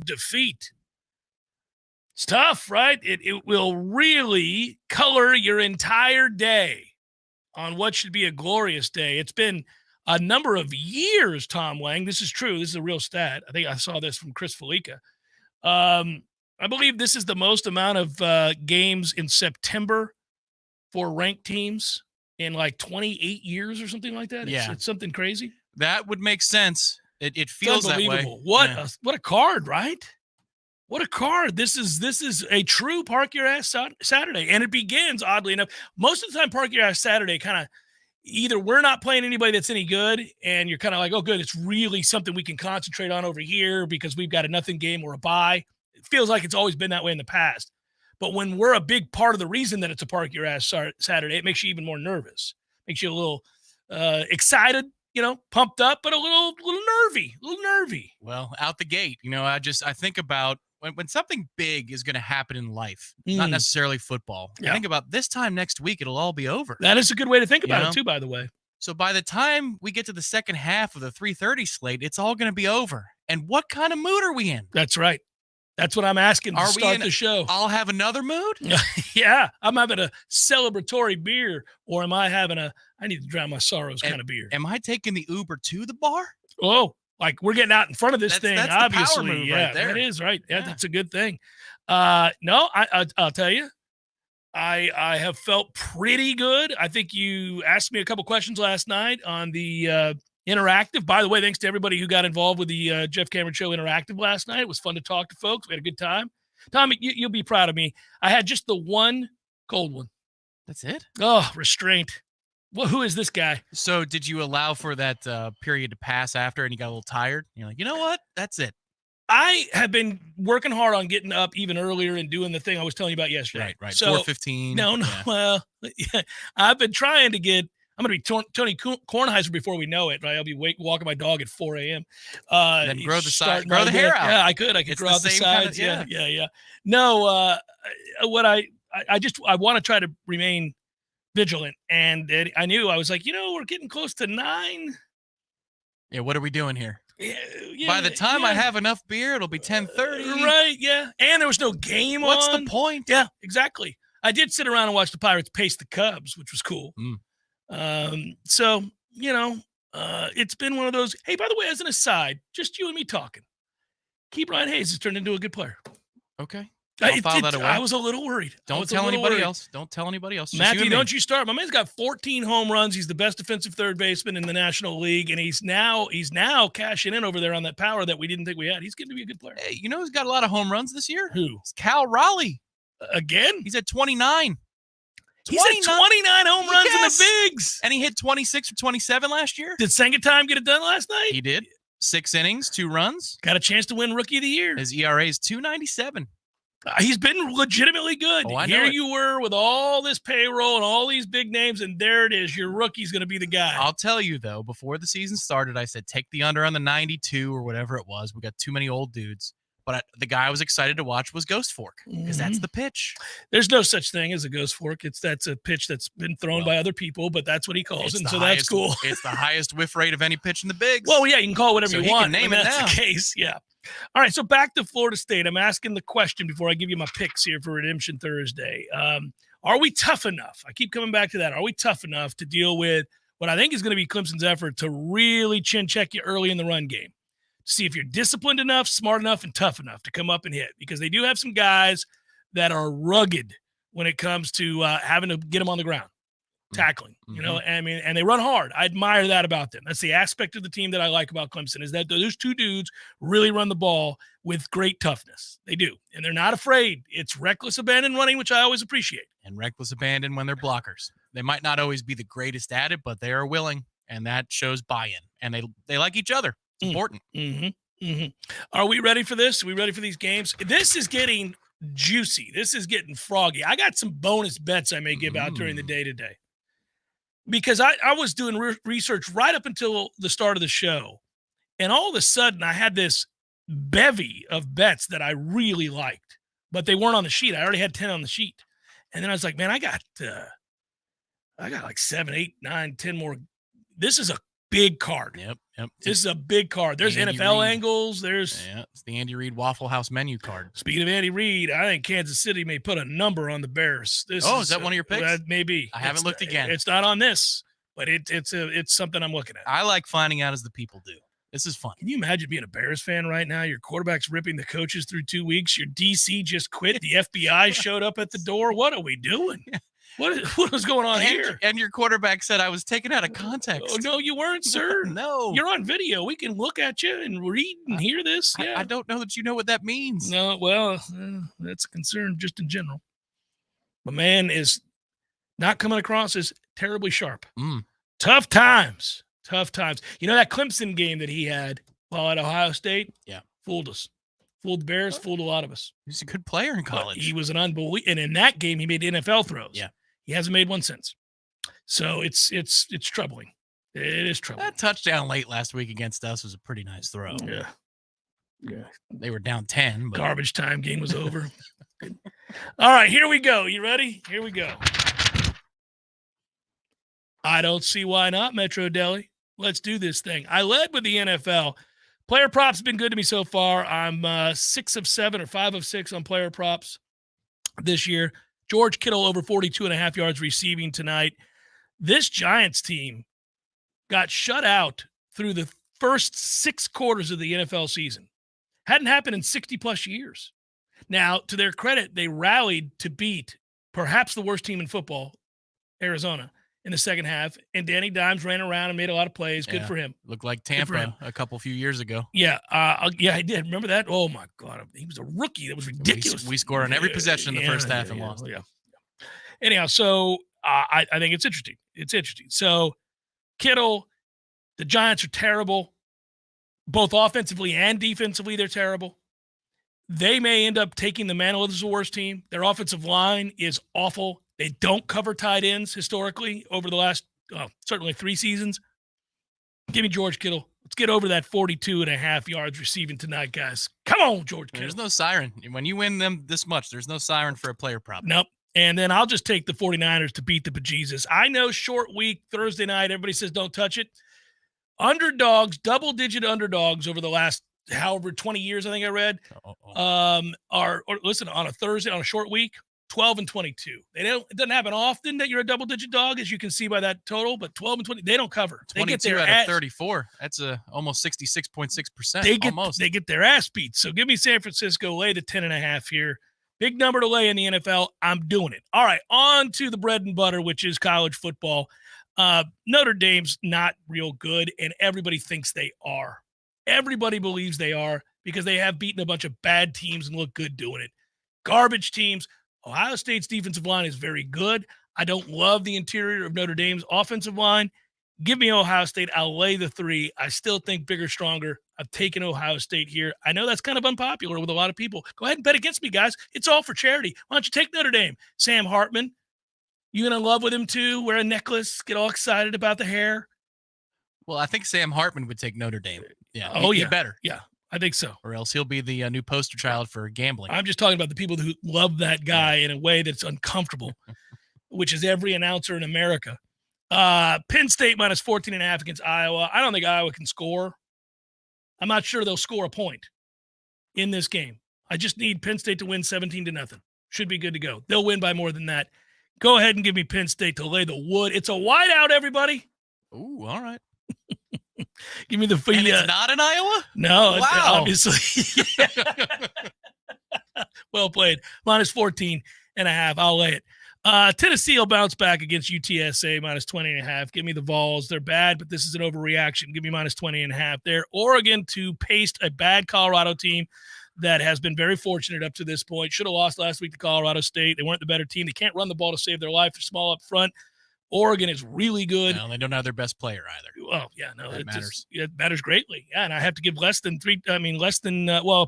defeat. It's tough, right? It will really color your entire day on what should be a glorious day. It's been a number of years, Tom Lang. This is true. This is a real stat. I think I saw this from Chris Felica. I believe this is the most amount of games in September for ranked teams in like 28 years or something like that. Yeah. It's something crazy. That would make sense. It feels that way. What a card, right? What a card. This is a true Park Your Ass Saturday. And it begins, oddly enough, most of the time Park Your Ass Saturday kind of either we're not playing anybody that's any good and you're kind of like, oh, good, it's really something we can concentrate on over here because we've got a nothing game or a bye. It feels like it's always been that way in the past. But when we're a big part of the reason that it's a Park Your Ass Saturday, it makes you even more nervous. Makes you a little excited, pumped up, but a little nervy. Well, out the gate, I think about when something big is going to happen in life, not necessarily football. Yeah. I think about this time next week, it'll all be over. That is a good way to think about it too, by the way. So by the time we get to the second half of the 3:30 slate, it's all going to be over. And what kind of mood are we in? That's right. That's what I'm asking to start the show. I'll have another mood? Yeah. I'm having a celebratory beer, or am I having I need to drown my sorrows kind of bear? Am I taking the Uber to the bar? Oh, like we're getting out in front of this thing, that's obviously. The power move yeah, right there. That is right. Yeah, that's a good thing. No, I'll tell you, I have felt pretty good. I think you asked me a couple questions last night on the interactive. By the way, thanks to everybody who got involved with the Jeff Cameron Show interactive last night. It was fun to talk to folks. We had a good time. Tommy, you'll be proud of me. I had just the one cold one. That's it? Oh, restraint. Well, who is this guy? So did you allow for that period to pass after and you got a little tired? You're like, you know what? That's it. I have been working hard on getting up even earlier and doing the thing I was telling you about yesterday. Right. So 4:15. No. Yeah. Well, yeah, I've been trying to get. I'm going to be Tony Kornheiser before we know it. Right? I'll be walking my dog at 4 a.m. Then grow the hair out. Yeah, I could. I could grow out the sides. Yeah. No, what I want to try to remain vigilant, and I knew I was like, we're getting close to 9. Yeah, what are we doing here? Yeah, by the time I have enough beer, it'll be 10:30. Right, yeah. And there was no game on. What's the point? Yeah, exactly. I did sit around and watch the Pirates pace the Cubs, which was cool. So, it's been one of those, hey, by the way, as an aside, just you and me talking. Keep Ryan Hayes has turned into a good player. Okay. I'll file that away. I was a little worried. Don't tell anybody else. Don't tell anybody else. Matthew, don't you start. My man's got 14 home runs. He's the best defensive third baseman in the National League, and he's now cashing in over there on that power that we didn't think we had. He's going to be a good player. Hey, who's got a lot of home runs this year? Who? It's Cal Raleigh. Again? He's at 29. He's at 29 home runs in the bigs. And he hit 26 or 27 last year. Did Sengatime get it done last night? He did. 6 innings, 2 runs. Got a chance to win Rookie of the Year. His ERA is 2.97. He's been legitimately good. Here you were with all this payroll and all these big names, and there it is. Your rookie's going to be the guy. I'll tell you, though, before the season started, I said take the under on the 92 or whatever it was. We got too many old dudes. But the guy I was excited to watch was Ghost Fork because that's the pitch. There's no such thing as a Ghost Fork. That's a pitch that's been thrown by other people, but that's what he calls it, so that's cool. It's the highest whiff rate of any pitch in the bigs. Well, yeah, you can call it whatever you want. Can name it that's now. The case, yeah. All right, so back to Florida State. I'm asking the question before I give you my picks here for Redemption Thursday. Are we tough enough? I keep coming back to that. Are we tough enough to deal with what I think is going to be Clemson's effort to really chin check you early in the run game? See if you're disciplined enough, smart enough, and tough enough to come up and hit, because they do have some guys that are rugged when it comes to having to get them on the ground, tackling, and they run hard. I admire that about them. That's the aspect of the team that I like about Clemson, is that those two dudes really run the ball with great toughness. They do, and they're not afraid. It's reckless abandon running, which I always appreciate. And reckless abandon when they're blockers. They might not always be the greatest at it, but they are willing, and that shows buy-in, and they like each other. It's important. Are we ready for this? Are we ready for these games? This is getting juicy. This is getting froggy. I got some bonus bets I may give out during the day today, because I was doing research right up until the start of the show, and all of a sudden I had this bevy of bets that I really liked, but they weren't on the sheet. I already had 10 on the sheet, and then I was like, man, I got like 7, 8, 9, 10 more. This is a big card. Yep. This is a big card. There's Andy NFL Reid. angles. There's it's the Andy Reid Waffle House menu card. Speaking of Andy Reid, I think Kansas City may put a number on the Bears. Is that one of your picks? That may be. I haven't looked again. It's not on this, but it's something I'm looking at. I like finding out as the people do. This is fun. Can you imagine being a Bears fan right now? Your quarterback's ripping the coaches through 2 weeks. Your DC just quit. The FBI showed up at the door. What are we doing? What is going on here? And your quarterback said I was taken out of context. Oh, no, you weren't, sir. No. You're on video. We can look at you and read and hear this. Yeah. I don't know that you know what that means. No, well, that's a concern just in general. The man is not coming across as terribly sharp. Tough times. You know that Clemson game that he had while at Ohio State? Yeah. Fooled us. Fooled the Bears, fooled a lot of us. He's a good player in college. But he was an unbelievable. And in that game, he made NFL throws. Yeah. He hasn't made one since. So it's troubling. It is troubling. That touchdown late last week against us was a pretty nice throw. Yeah. They were down 10. But... Garbage time. Game was over. All right, here we go. You ready? Here we go. I don't see why not, Metro Deli. Let's do this thing. I led with the NFL. Player props have been good to me so far. I'm 6 of 7 or 5 of 6 on player props this year. George Kittle over 42.5 yards receiving tonight. This Giants team got shut out through the first 6 quarters of the NFL season. Hadn't happened in 60-plus years. Now, to their credit, they rallied to beat perhaps the worst team in football, Arizona, in the second half, and Danny Dimes ran around and made a lot of plays. Good for him. Looked like Tampa a few years ago. Yeah, I did. Remember that? Oh, my God. He was a rookie. That was ridiculous. We scored on every possession in the first half and lost. Yeah. Anyhow, so I think it's interesting. So, Kittle, the Giants are terrible. Both offensively and defensively, they're terrible. They may end up taking the mantle of the worst team. Their offensive line is awful. They don't cover tight ends historically over the last, certainly 3 seasons. Give me George Kittle. Let's get over that 42.5 yards receiving tonight, guys. Come on, George Kittle. There's no siren. When you win them this much, there's no siren for a player prop. Nope. And then I'll just take the 49ers to beat the bejesus. I know short week, Thursday night, everybody says don't touch it. Underdogs, double-digit underdogs over the last however 20 years, I think I read, listen, on a Thursday, on a short week, 12 and 22. It doesn't happen often that you're a double-digit dog, as you can see by that total, but 12 and 20, they don't cover. 22 out of 34. That's almost 66.6%. They get their ass beat. So give me San Francisco, lay the 10.5 here. Big number to lay in the NFL. I'm doing it. All right, on to the bread and butter, which is college football. Notre Dame's not real good, and everybody thinks they are. Everybody believes they are because they have beaten a bunch of bad teams and look good doing it. Garbage teams. Ohio State's defensive line is very good. I don't love the interior of Notre Dame's offensive line. Give me Ohio State. I'll lay the 3. I still think bigger, stronger. I've taken Ohio State here. I know that's kind of unpopular with a lot of people. Go ahead and bet against me, guys. It's all for charity. Why don't you take Notre Dame? Sam Hartman. You in love with him too? Wear a necklace, get all excited about the hair. Well, I think Sam Hartman would take Notre Dame. Yeah. He better. Yeah, I think so. Or else he'll be the new poster child for gambling. I'm just talking about the people who love that guy in a way that's uncomfortable, which is every announcer in America. Penn State minus 14.5 against Iowa. I don't think Iowa can score. I'm not sure they'll score a point in this game. I just need Penn State to win 17-0. Should be good to go. They'll win by more than that. Go ahead and give me Penn State to lay the wood. It's a whiteout, everybody. Ooh, all right. Give me the free. And it's not in Iowa? No, wow. Obviously. Well played. Minus 14.5. I'll lay it. Tennessee will bounce back against UTSA minus 20.5. Give me the Vols. They're bad, but this is an overreaction. Give me minus 20.5 there. Oregon to paste a bad Colorado team that has been very fortunate up to this point. Should have lost last week to Colorado State. They weren't the better team. They can't run the ball to save their life. They're small up front. Oregon is really good. No, they don't have their best player either. Oh, yeah, no, that matters. It matters greatly. Yeah, and I have to give a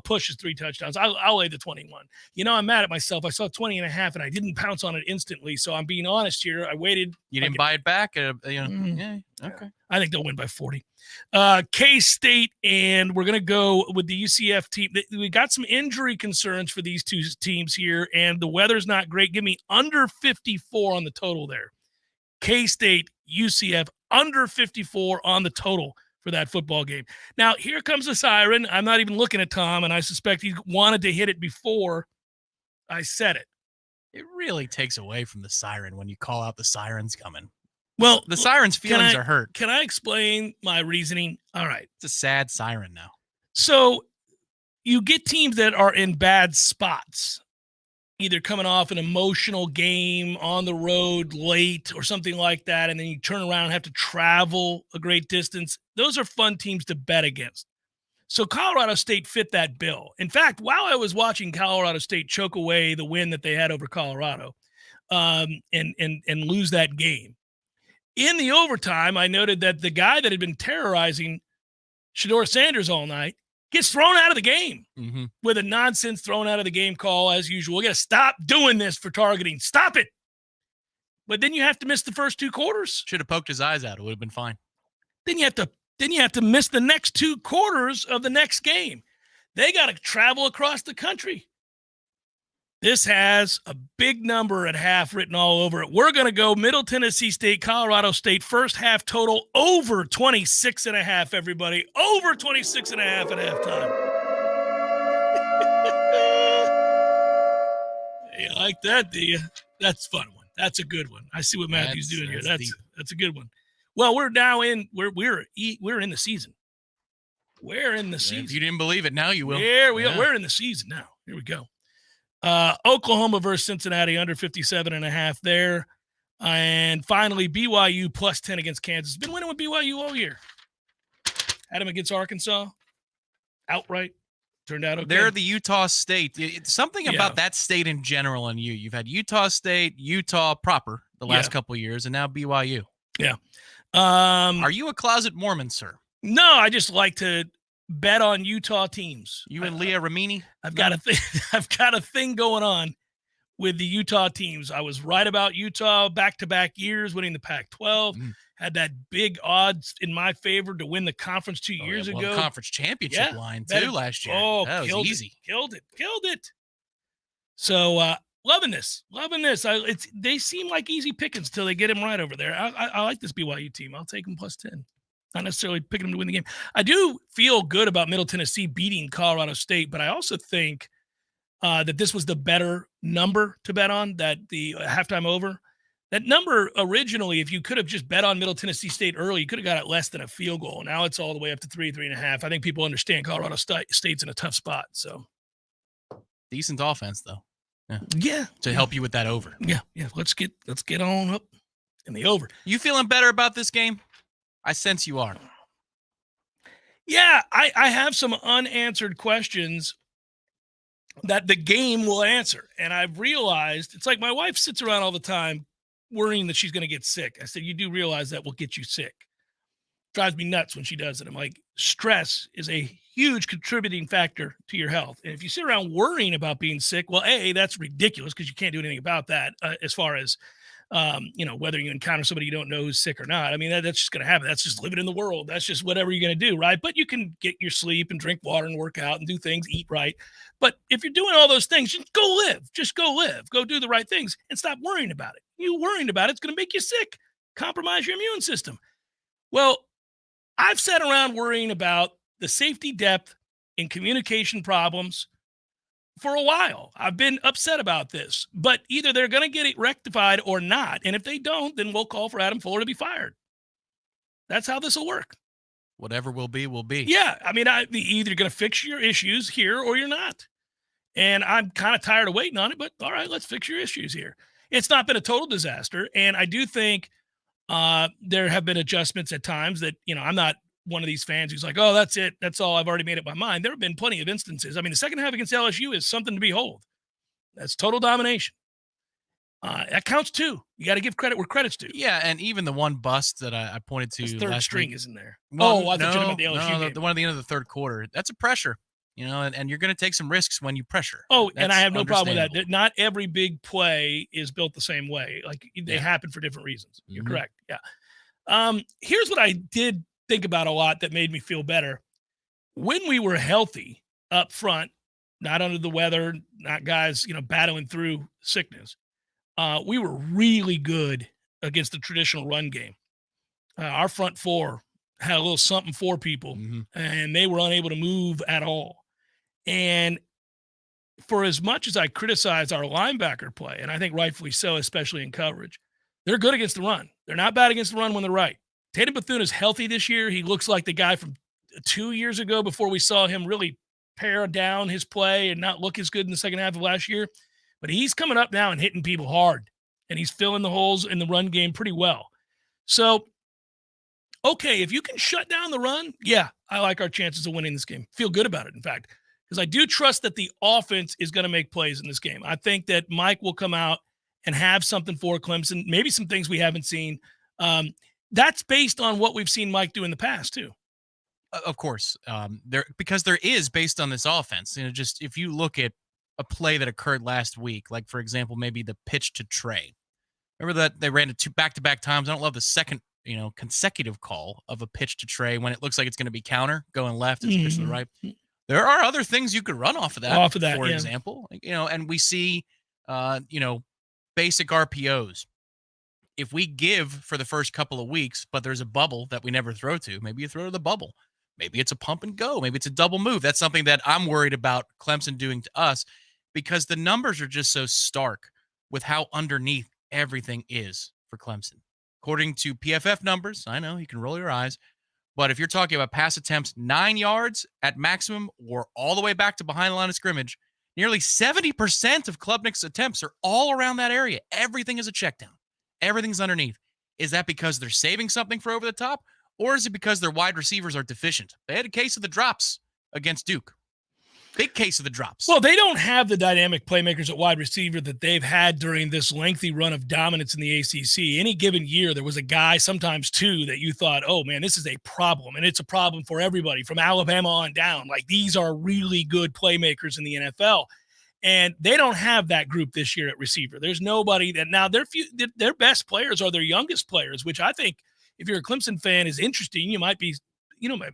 push is 3 touchdowns. I'll lay the 21. You know, I'm mad at myself. I saw 20.5 and I didn't pounce on it instantly. So I'm being honest here. I waited. You didn't buy it back? Yeah, okay. I think they'll win by 40. K-State, and we're going to go with the UCF team. We got some injury concerns for these two teams here, and the weather's not great. Give me under 54 on the total there. K-State, UCF, under 54 on the total for that football game. Now, here comes the siren. I'm not even looking at Tom, and I suspect he wanted to hit it before I said it. It really takes away from the siren when you call out the sirens coming. Well, The siren's feelings are hurt. Can I explain my reasoning? All right. It's a sad siren now. So you get teams that are in bad spots, either coming off an emotional game on the road late or something like that, and then you turn around and have to travel a great distance. Those are fun teams to bet against. So Colorado State fit that bill. In fact, while I was watching Colorado State choke away the win that they had over Colorado and lose that game, in the overtime, I noted that the guy that had been terrorizing Shedeur Sanders all night gets thrown out of the game with a nonsense thrown out of the game call as usual. We got to stop doing this for targeting. Stop it. But then you have to miss the first 2 quarters. Should have poked his eyes out. It would have been fine. Then you have to miss the next 2 quarters of the next game. They got to travel across the country. This has a big number at half written all over it. We're going to go Middle Tennessee State, Colorado State, first half total over 26.5, everybody. Over 26.5 at halftime. You like that, do you? That's a fun one. That's a good one. I see what Matthew's doing here. That's a good one. Well, we're now in we're in the season. We're in the season. If you didn't believe it, now you will. Here we go. We're in the season now. Here we go. Oklahoma versus Cincinnati under 57.5 there. And finally, BYU plus 10 against Kansas. Been winning with BYU all year. Had them against Arkansas. Outright. Turned out okay. They're the Utah State. It's something about that state in general and you. You've had Utah State, Utah proper the last couple of years, and now BYU. Yeah. Are you a closet Mormon, sir? No, I just like to bet on Utah teams. You and Leah Ramini? I've got a thing going on with the Utah teams. I was right about Utah back-to-back years winning the Pac-12. Had that big odds in my favor to win the conference 2 years ago. Conference championship line too last year. Oh, that was easy. Killed it. So loving this. They seem like easy pickings till they get them right over there. I like this BYU team. I'll take them plus 10. Not necessarily picking them to win the game. I do feel good about Middle Tennessee beating Colorado State, but I also think that this was the better number to bet on, that the halftime over. That number originally, if you could have just bet on Middle Tennessee State early, you could have got it less than a field goal. Now it's all the way up to 3.5. I think people understand Colorado State's in a tough spot. So decent offense, though. Yeah. To help you with that over. Yeah. Let's get on up in the over. You feeling better about this game? I sense you are. Yeah, I have some unanswered questions that the game will answer. And I've realized, it's like my wife sits around all the time worrying that she's going to get sick. I said, you do realize that will get you sick. Drives me nuts when she does it. I'm like, stress is a huge contributing factor to your health. And if you sit around worrying about being sick, well, that's ridiculous because you can't do anything about that as far as, whether you encounter somebody you don't know who's sick or not. I mean, that's just going to happen. That's just living in the world. That's just whatever you're going to do, right? But you can get your sleep and drink water and work out and do things, eat right. But if you're doing all those things, just go live. Just go live. Go do the right things and stop worrying about it. You worrying about it's going to make you sick, compromise your immune system. Well, I've sat around worrying about the safety depth in communication problems for a while. I've been upset about this, but either they're going to get it rectified or not. And if they don't, then we'll call for Adam Fuller to be fired. That's how this will work. Whatever will be, will be. Yeah. I mean, you're either going to fix your issues here or you're not. And I'm kind of tired of waiting on it, but all right, let's fix your issues here. It's not been a total disaster. And I do think there have been adjustments at times that, I'm not one of these fans who's like, oh, that's it. That's all. I've already made up my mind. There have been plenty of instances. I mean, the second half against LSU is something to behold. That's total domination. That counts too. You got to give credit where credit's due. Yeah, and even the one bust that I pointed to third last string week, isn't there. I thought you were talking about the LSU game. The one at the end of the third quarter. That's a pressure, and you're going to take some risks when you pressure. Oh, and I have no problem with that. Not every big play is built the same way. Like they happen for different reasons. You're correct. Yeah. Here's what I did think about a lot that made me feel better. When we were healthy up front, not under the weather, not guys, battling through sickness, we were really good against the traditional run game. Our front four had a little something for people, and they were unable to move at all. And for as much as I criticize our linebacker play, and I think rightfully so, especially in coverage, they're good against the run. They're not bad against the run when they're right. Tatum Bethune is healthy this year. He looks like the guy from 2 years ago before we saw him really pare down his play and not look as good in the second half of last year. But he's coming up now and hitting people hard, and he's filling the holes in the run game pretty well. So, okay, if you can shut down the run, yeah, I like our chances of winning this game. Feel good about it, in fact, because I do trust that the offense is going to make plays in this game. I think that Mike will come out and have something for Clemson, maybe some things we haven't seen. That's based on what we've seen Mike do in the past, too. Of course, because there is based on this offense. Just if you look at a play that occurred last week, like for example, maybe the pitch to Trey. Remember that they ran it back-to-back times. I don't love the second, consecutive call of a pitch to Trey when it looks like it's going to be counter going left and pitch to the right. There are other things you could run off of that. For example, and we see, basic RPOs. If we give for the first couple of weeks, but there's a bubble that we never throw to, maybe you throw to the bubble. Maybe it's a pump and go. Maybe it's a double move. That's something that I'm worried about Clemson doing to us because the numbers are just so stark with how underneath everything is for Clemson. According to PFF numbers, I know you can roll your eyes, but if you're talking about pass attempts 9 yards at maximum or all the way back to behind the line of scrimmage, nearly 70% of Klubnik's attempts are all around that area. Everything is a check down. Everything's underneath. Is that because they're saving something for over the top, or is it because their wide receivers are deficient? They had a case of the drops against Duke. Big case of the drops. Well, they don't have the dynamic playmakers at wide receiver that they've had during this lengthy run of dominance in the ACC. Any given year, there was a guy, sometimes two, that you thought, oh, man, this is a problem. And it's a problem for everybody from Alabama on down. Like, these are really good playmakers in the NFL. And they don't have that group this year at receiver. There's nobody that now their best players are their youngest players, which I think if you're a Clemson fan is interesting. You might be,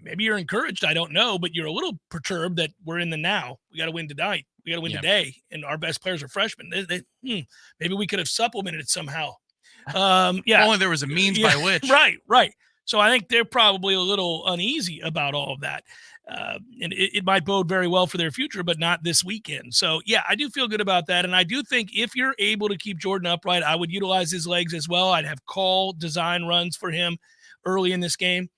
maybe you're encouraged. I don't know, but you're a little perturbed that we're in the now. We got to win tonight. We got to win today. And our best players are freshmen. Maybe we could have supplemented it somehow. Only there was a means by which. Right. So I think they're probably a little uneasy about all of that. And it might bode very well for their future, but not this weekend. So, yeah, I do feel good about that. And I do think if you're able to keep Jordan upright, I would utilize his legs as well. I'd have call design runs for him early in this game.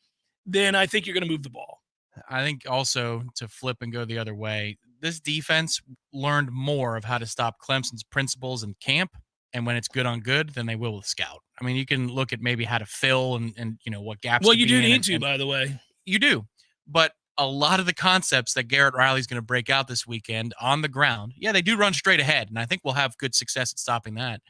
Then I think you're going to move the ball. I think also to flip and go the other way, this defense learned more of how to stop Clemson's principles in camp. And when it's good on good, then they will with scout. I mean, you can look at maybe how to fill and what gaps. Well, you do need to, by the way. You do. But a lot of the concepts that Garrett Riley's going to break out this weekend on the ground, they do run straight ahead, and I think we'll have good success at stopping that.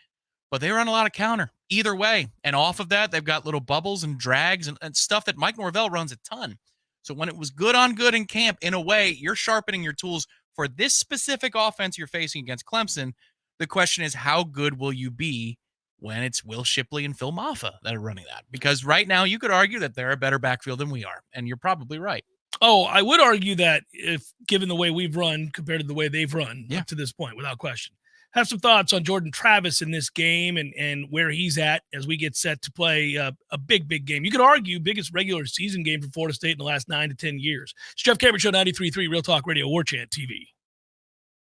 But they run a lot of counter either way. And off of that, they've got little bubbles and drags and stuff that Mike Norvell runs a ton. So when it was good on good in camp, in a way, you're sharpening your tools for this specific offense you're facing against Clemson. The question is, how good will you be when it's Will Shipley and Phil Maffa that are running that? Because right now you could argue that they're a better backfield than we are, and you're probably right. Oh, I would argue that if given the way we've run compared to the way they've run up to this point, without question. Have some thoughts on Jordan Travis in this game and where he's at as we get set to play a big game. You could argue biggest regular season game for Florida State in the last 9 to 10 years. It's Jeff Cameron Show, 93.3 Real Talk Radio, Warchant TV.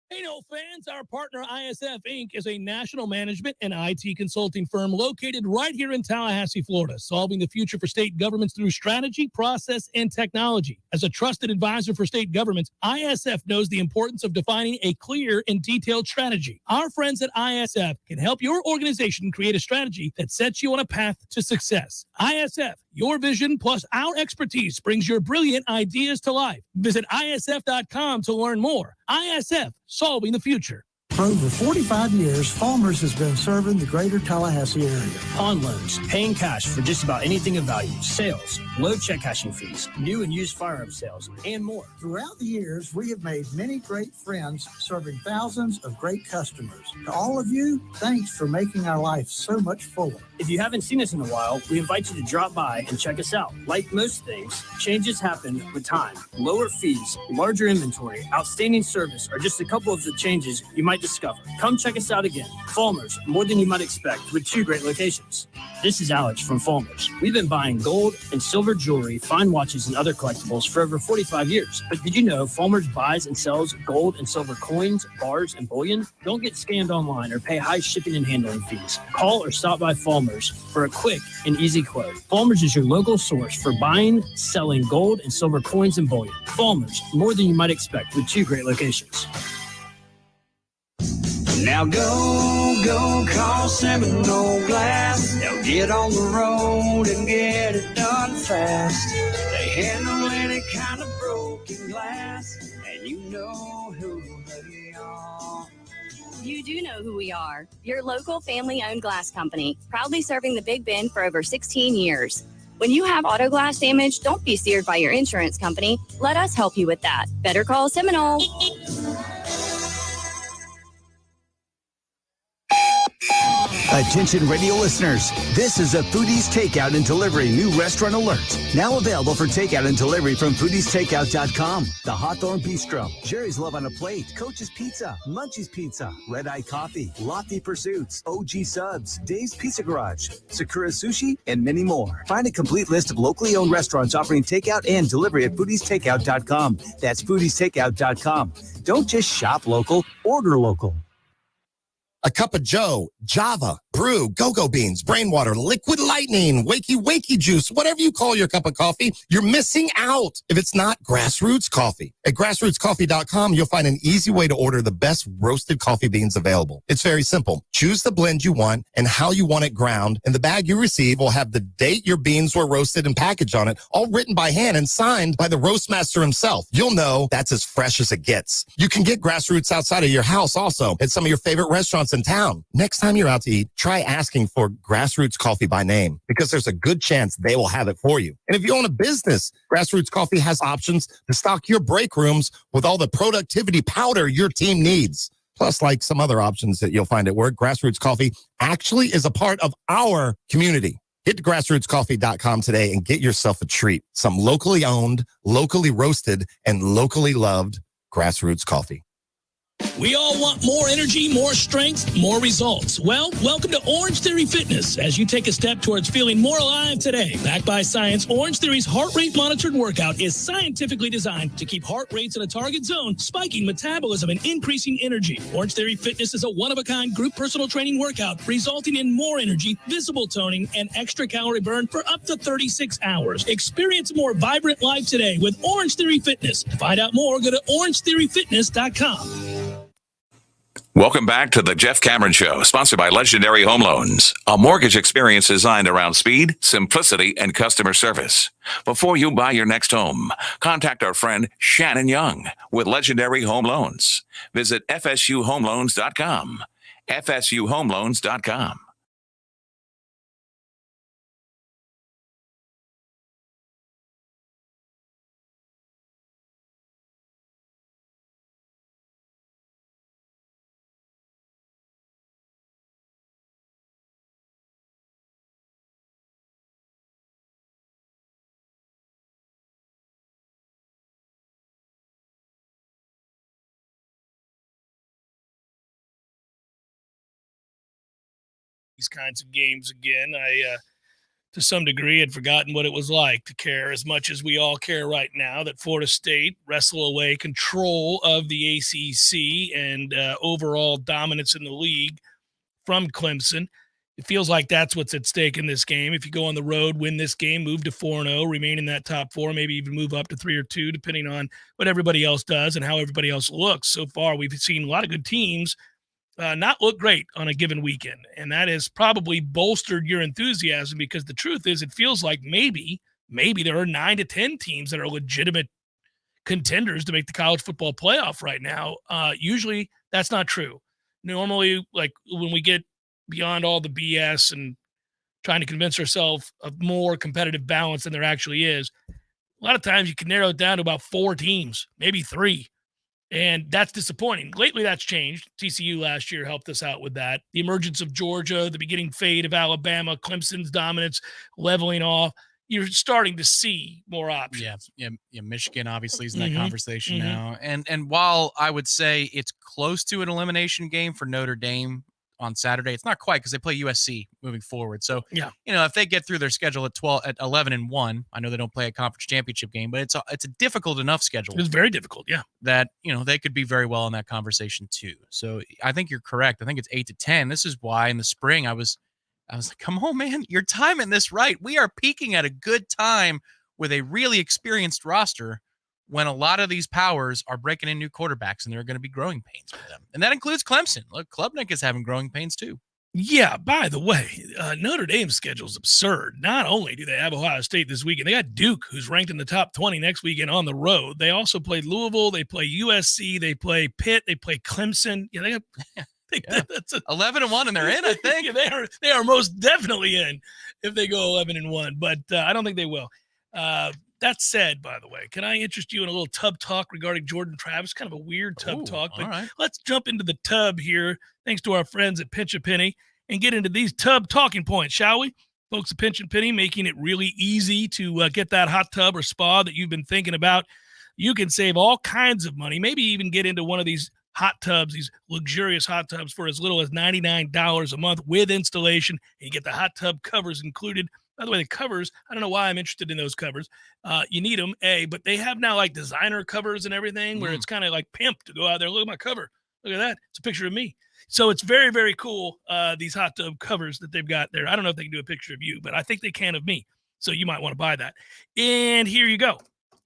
Hey, no fans, our partner ISF Inc. is a national management and IT consulting firm located right here in Tallahassee, Florida, solving the future for state governments through strategy, process, and technology. As a trusted advisor for state governments, ISF knows the importance of defining a clear and detailed strategy. Our friends at ISF can help your organization create a strategy that sets you on a path to success. ISF, your vision plus our expertise brings your brilliant ideas to life. Visit ISF.com to learn more. ISF, solving the future. For over 45 years, Farmers has been serving the greater Tallahassee area. Pawn loans, paying cash for just about anything of value, sales, low check cashing fees, new and used firearm sales, and more. Throughout the years, we have made many great friends serving thousands of great customers. To all of you, thanks for making our life so much fuller. If you haven't seen us in a while, we invite you to drop by and check us out. Like most things, changes happen with time. Lower fees, larger inventory, outstanding service are just a couple of the changes you might discover. Come check us out again. Falmers, more than you might expect, with 2 great locations. This is Alex from Falmers. We've been buying gold and silver jewelry, fine watches, and other collectibles for over 45 years. But did you know Falmers buys and sells gold and silver coins, bars, and bullion? Don't get scammed online or pay high shipping and handling fees. Call or stop by Falmers for a quick and easy quote. Falmers is your local source for buying, selling gold and silver coins and bullion. Falmers, more than you might expect, with 2 great locations. Now go call Seminole Glass. They'll get on the road and get it done fast. They handle any kind of broken glass, and you know who they are. You do know who we are. Your local family-owned glass company, proudly serving the Big Bend for over 16 years. When you have auto glass damage, don't be steered by your insurance company. Let us help you with that. Better call Seminole. Attention radio listeners, this is a Foodie's Takeout and Delivery new restaurant alert. Now available for takeout and delivery from foodiestakeout.com. The Hawthorne Bistro, Jerry's Love on a Plate, Coach's Pizza, Munchie's Pizza, Red Eye Coffee, Lofty Pursuits, OG Subs, Dave's Pizza Garage, Sakura Sushi, and many more. Find a complete list of locally owned restaurants offering takeout and delivery at foodiestakeout.com. That's foodiestakeout.com. Don't just shop local, order local. A cup of Joe, Java, Brew, Go-Go Beans, Brainwater, Liquid Lightning, Wakey Juice, whatever you call your cup of coffee, you're missing out if it's not Grassroots Coffee. At grassrootscoffee.com, you'll find an easy way to order the best roasted coffee beans available. It's very simple. Choose the blend you want and how you want it ground, and the bag you receive will have the date your beans were roasted and packaged on it, all written by hand and signed by the roast master himself. You'll know that's as fresh as it gets. You can get Grassroots outside of your house also at some of your favorite restaurants in town. Next time you're out to eat, try asking for Grassroots Coffee by name, because there's a good chance they will have it for you. And if you own a business, Grassroots Coffee has options to stock your break rooms with all the productivity powder your team needs. Plus, like some other options that you'll find at work, Grassroots Coffee actually is a part of our community. Get to grassrootscoffee.com today and get yourself a treat. Some locally owned, locally roasted, and locally loved Grassroots Coffee. We all want more energy, more strength, more results. Well, welcome to Orange Theory Fitness as you take a step towards feeling more alive today. Backed by science, Orange Theory's heart rate monitored workout is scientifically designed to keep heart rates in a target zone, spiking metabolism and increasing energy. Orange Theory Fitness is a one-of-a-kind group personal training workout resulting in more energy, visible toning, and extra calorie burn for up to 36 hours. Experience a more vibrant life today with Orange Theory Fitness. To find out more, go to orangetheoryfitness.com. Welcome back to the Jeff Cameron Show, sponsored by Legendary Home Loans, a mortgage experience designed around speed, simplicity, and customer service. Before you buy your next home, contact our friend Shannon Young with Legendary Home Loans. Visit FSUHomeLoans.com. FSUHomeLoans.com. These kinds of games again. I, to some degree, had forgotten what it was like to care as much as we all care right now that Florida State wrestle away control of the ACC and overall dominance in the league from Clemson. It feels like that's what's at stake in this game. If you go on the road, win this game, move to 4-0, remain in that top 4, maybe even move up to 3 or 2, depending on what everybody else does and how everybody else looks. So far, we've seen a lot of good teams not look great on a given weekend. And that has probably bolstered your enthusiasm, because the truth is it feels like maybe there are 9 to 10 teams that are legitimate contenders to make the college football playoff right now. Usually that's not true. Normally, like when we get beyond all the BS and trying to convince ourselves of more competitive balance than there actually is, a lot of times you can narrow it down to about 4 teams, maybe 3. And that's disappointing. Lately, that's changed. TCU last year helped us out with that. The emergence of Georgia, the beginning fade of Alabama, Clemson's dominance leveling off. you're starting to see more options. Yeah. Michigan obviously is in that Mhm, conversation mhm. now. And while I would say it's close to an elimination game for Notre Dame on Saturday, it's not quite because they play USC moving forward. So, Yeah. if they get through their schedule at 11-1, I know they don't play a conference championship game, but it's a difficult enough schedule It was very difficult. Yeah. that, they could be very well in that conversation too. So I think you're correct. I think it's 8-10. This is why in the spring I was like, come on, man, you're timing this right. We are peaking at a good time with a really experienced roster when a lot of these powers are breaking in new quarterbacks and there are going to be growing pains for them. And that includes Clemson. Look, Klubnik is having growing pains too. Yeah, by the way, Notre Dame's schedule is absurd. Not only do they have Ohio State this weekend, they got Duke, who's ranked in the top 20 next weekend on the road. They also play Louisville, they play USC, they play Pitt, they play Clemson. Yeah, they got that's 11-1 and they're in, I think. Yeah, they are most definitely in if they go 11-1, but I don't think they will. That said, by the way, can I interest you in a little tub talk regarding Jordan Travis? Kind of a weird tub talk, but right. Let's jump into the tub here, thanks to our friends at Pinch a Penny, and get into these tub talking points, shall we? Folks at Pinch a Penny making it really easy to get that hot tub or spa that you've been thinking about. You can save all kinds of money, maybe even get into one of these hot tubs, these luxurious hot tubs for as little as $99 a month with installation. And you get the hot tub covers included. By the way, the covers, I don't know why I'm interested in those covers. You need them, but they have now like designer covers and everything where it's kind of like pimp to go out there. Look at my cover. Look at that. It's a picture of me. So it's very, very cool, these hot tub covers that they've got there. I don't know if they can do a picture of you, but I think they can of me. So you might want to buy that. And here you go.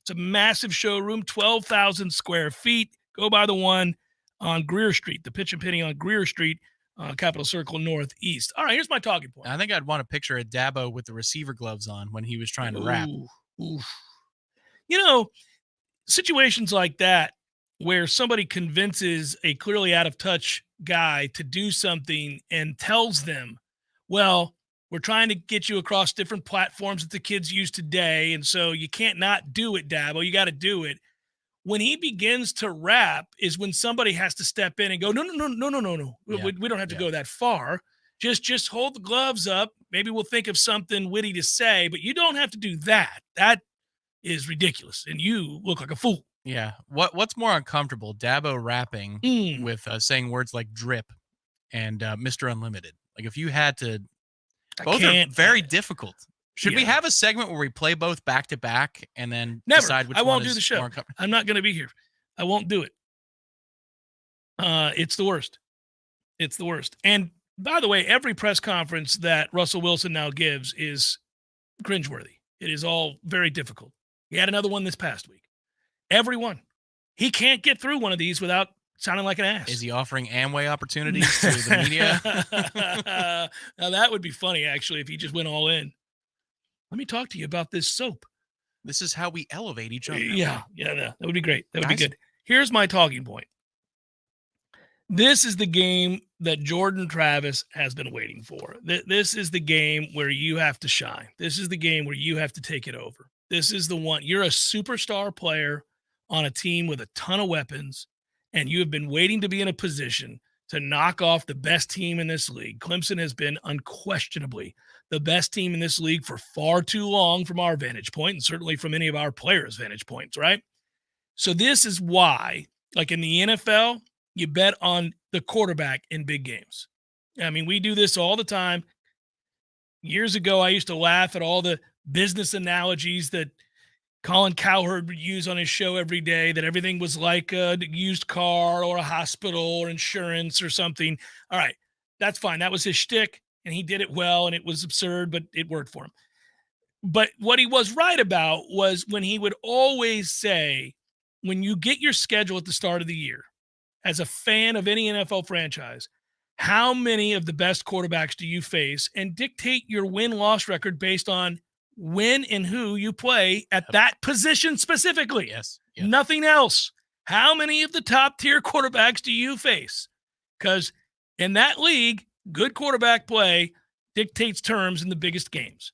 It's a massive showroom, 12,000 square feet. Go by the one on Greer Street, the Pitch and Penny on Greer Street, Capitol Circle Northeast. All right, here's my talking point. I think I'd want a picture of Dabo with the receiver gloves on when he was trying to rap. Situations like that where somebody convinces a clearly out of touch guy to do something and tells them, well, we're trying to get you across different platforms that the kids use today, and so you can't not do it, Dabo. You got to do it. When he begins to rap is when somebody has to step in and go, no. Yeah. We don't have to go that far. Just hold the gloves up. Maybe we'll think of something witty to say, but you don't have to do that. That is ridiculous, and you look like a fool. Yeah. What's more uncomfortable, Dabo rapping with saying words like drip and Mr. Unlimited? Like if you had to, both are very difficult. Should we have a segment where we play both back to back and then decide which one? I won't do the show. I'm not going to be here. I won't do it. It's the worst. It's the worst. And by the way, every press conference that Russell Wilson now gives is cringeworthy. It is all very difficult. He had another one this past week. Every one. He can't get through one of these without sounding like an ass. Is he offering Amway opportunities to the media? Now that would be funny, actually, if he just went all in. Let me talk to you about this soap. This is how we elevate each other. Yeah, that would be great. That would be good. Here's my talking point. This is the game that Jordan Travis has been waiting for. This is the game where you have to shine. This is the game where you have to take it over. This is the one. You're a superstar player on a team with a ton of weapons, and you have been waiting to be in a position to knock off the best team in this league. Clemson has been unquestionably the best team in this league for far too long from our vantage point, and certainly from any of our players' vantage points, right? So this is why, like in the NFL, you bet on the quarterback in big games. I mean, we do this all the time. Years ago, I used to laugh at all the business analogies that Colin Cowherd would use on his show every day, that everything was like a used car or a hospital or insurance or something. All right, that's fine. That was his shtick, and he did it well, and it was absurd, but it worked for him. But what he was right about was when he would always say, when you get your schedule at the start of the year, as a fan of any NFL franchise, how many of the best quarterbacks do you face, and dictate your win-loss record based on when and who you play at that position specifically. Yes. Nothing else. How many of the top-tier quarterbacks do you face? Because in that league, good quarterback play dictates terms in the biggest games.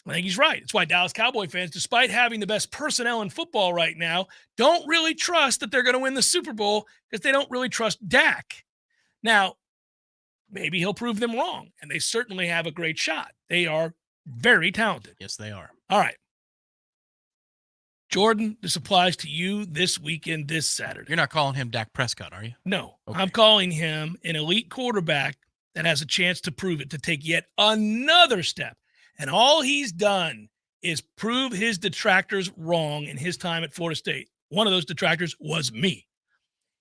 I think he's right. It's why Dallas Cowboy fans, despite having the best personnel in football right now, don't really trust that they're going to win the Super Bowl because they don't really trust Dak. Now, maybe he'll prove them wrong, and they certainly have a great shot. They are very talented. Yes, they are. All right. Jordan, this applies to you this weekend, this Saturday. You're not calling him Dak Prescott, are you? No, Okay. I'm calling him an elite quarterback that has a chance to prove it, to take yet another step. And all he's done is prove his detractors wrong in his time at Florida State. One of those detractors was me.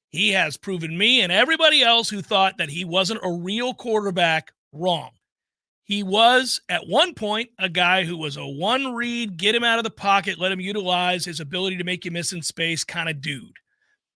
He has proven me and everybody else who thought that he wasn't a real quarterback wrong. He was, at one point, a guy who was a one-read, get him out of the pocket, let him utilize his ability to make you miss in space kind of dude.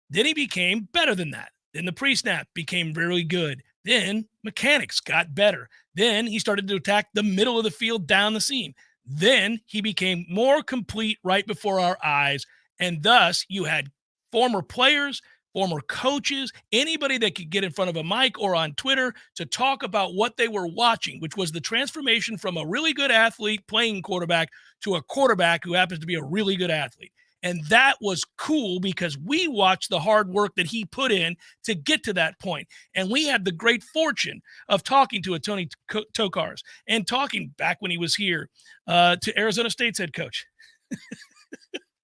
Then he became better than that. Then the pre-snap became really good. Then mechanics got better. Then he started to attack the middle of the field down the seam. Then he became more complete right before our eyes. And thus, you had former players, former coaches, anybody that could get in front of a mic or on Twitter to talk about what they were watching, which was the transformation from a really good athlete playing quarterback to a quarterback who happens to be a really good athlete. And that was cool because we watched the hard work that he put in to get to that point. And we had the great fortune of talking to a Tony Tokars and talking back when he was here to Arizona State's head coach.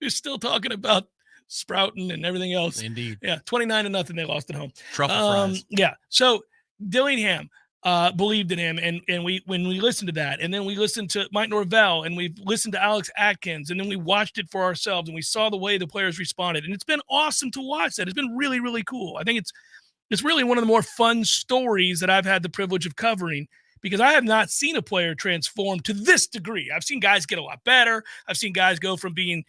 Who's still talking about sprouting and everything else. Indeed. Yeah, 29-0 they lost at home. Truffle fries. Yeah. So Dillingham believed in him, and when we listened to that, and then we listened to Mike Norvell, and we listened to Alex Atkins, and then we watched it for ourselves, and we saw the way the players responded, and it's been awesome to watch that. It's been really, really cool. I think it's really one of the more fun stories that I've had the privilege of covering, because I have not seen a player transform to this degree. I've seen guys get a lot better. I've seen guys go from being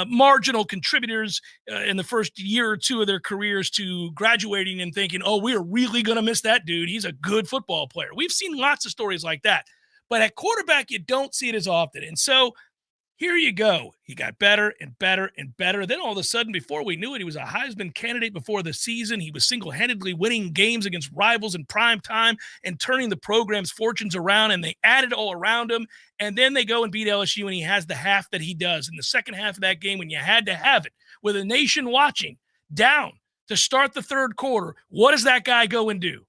marginal contributors in the first year or two of their careers to graduating and thinking, oh, we're really going to miss that dude. He's a good football player. We've seen lots of stories like that. But at quarterback, you don't see it as often. And so here you go. He got better and better and better. Then all of a sudden, before we knew it, he was a Heisman candidate before the season. He was single-handedly winning games against rivals in prime time and turning the program's fortunes around, and they added all around him. And then they go and beat LSU, and he has the half that he does. In the second half of that game, when you had to have it, with a nation watching, down to start the third quarter, what does that guy go and do?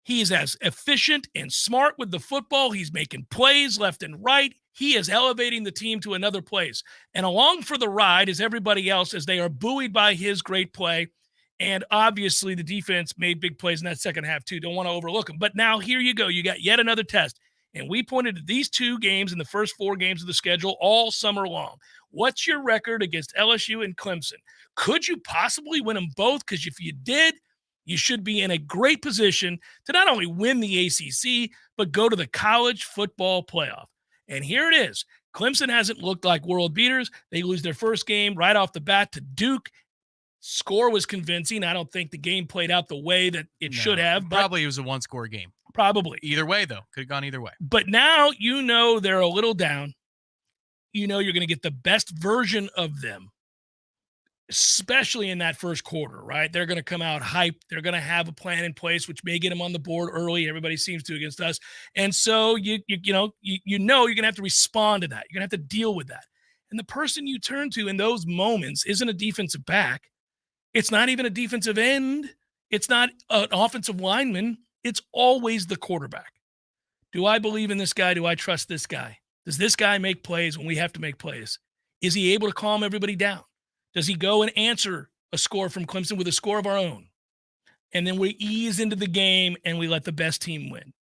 He's as efficient and smart with the football. He's making plays left and right. He is elevating the team to another place. And along for the ride is everybody else as they are buoyed by his great play. And obviously the defense made big plays in that second half too. Don't want to overlook them. But now here you go. You got yet another test. And we pointed to these two games in the first 4 games of the schedule all summer long. What's your record against LSU and Clemson? Could you possibly win them both? Because if you did, you should be in a great position to not only win the ACC, but go to the college football playoff. And here it is. Clemson hasn't looked like world beaters. They lose their first game right off the bat to Duke. Score was convincing. I don't think the game played out the way that it should have. But Probably it was a one-score game. Probably. Either way, though. Could have gone either way. But now you know they're a little down. You know you're going to get the best version of them, especially in that first quarter, right? They're going to come out hyped. They're going to have a plan in place, which may get them on the board early. Everybody seems to against us. And so, you know you're going to have to respond to that. You're going to have to deal with that. And the person you turn to in those moments isn't a defensive back. It's not even a defensive end. It's not an offensive lineman. It's always the quarterback. Do I believe in this guy? Do I trust this guy? Does this guy make plays when we have to make plays? Is he able to calm everybody down? Does he go and answer a score from Clemson with a score of our own? And then we ease into the game and we let the best team win.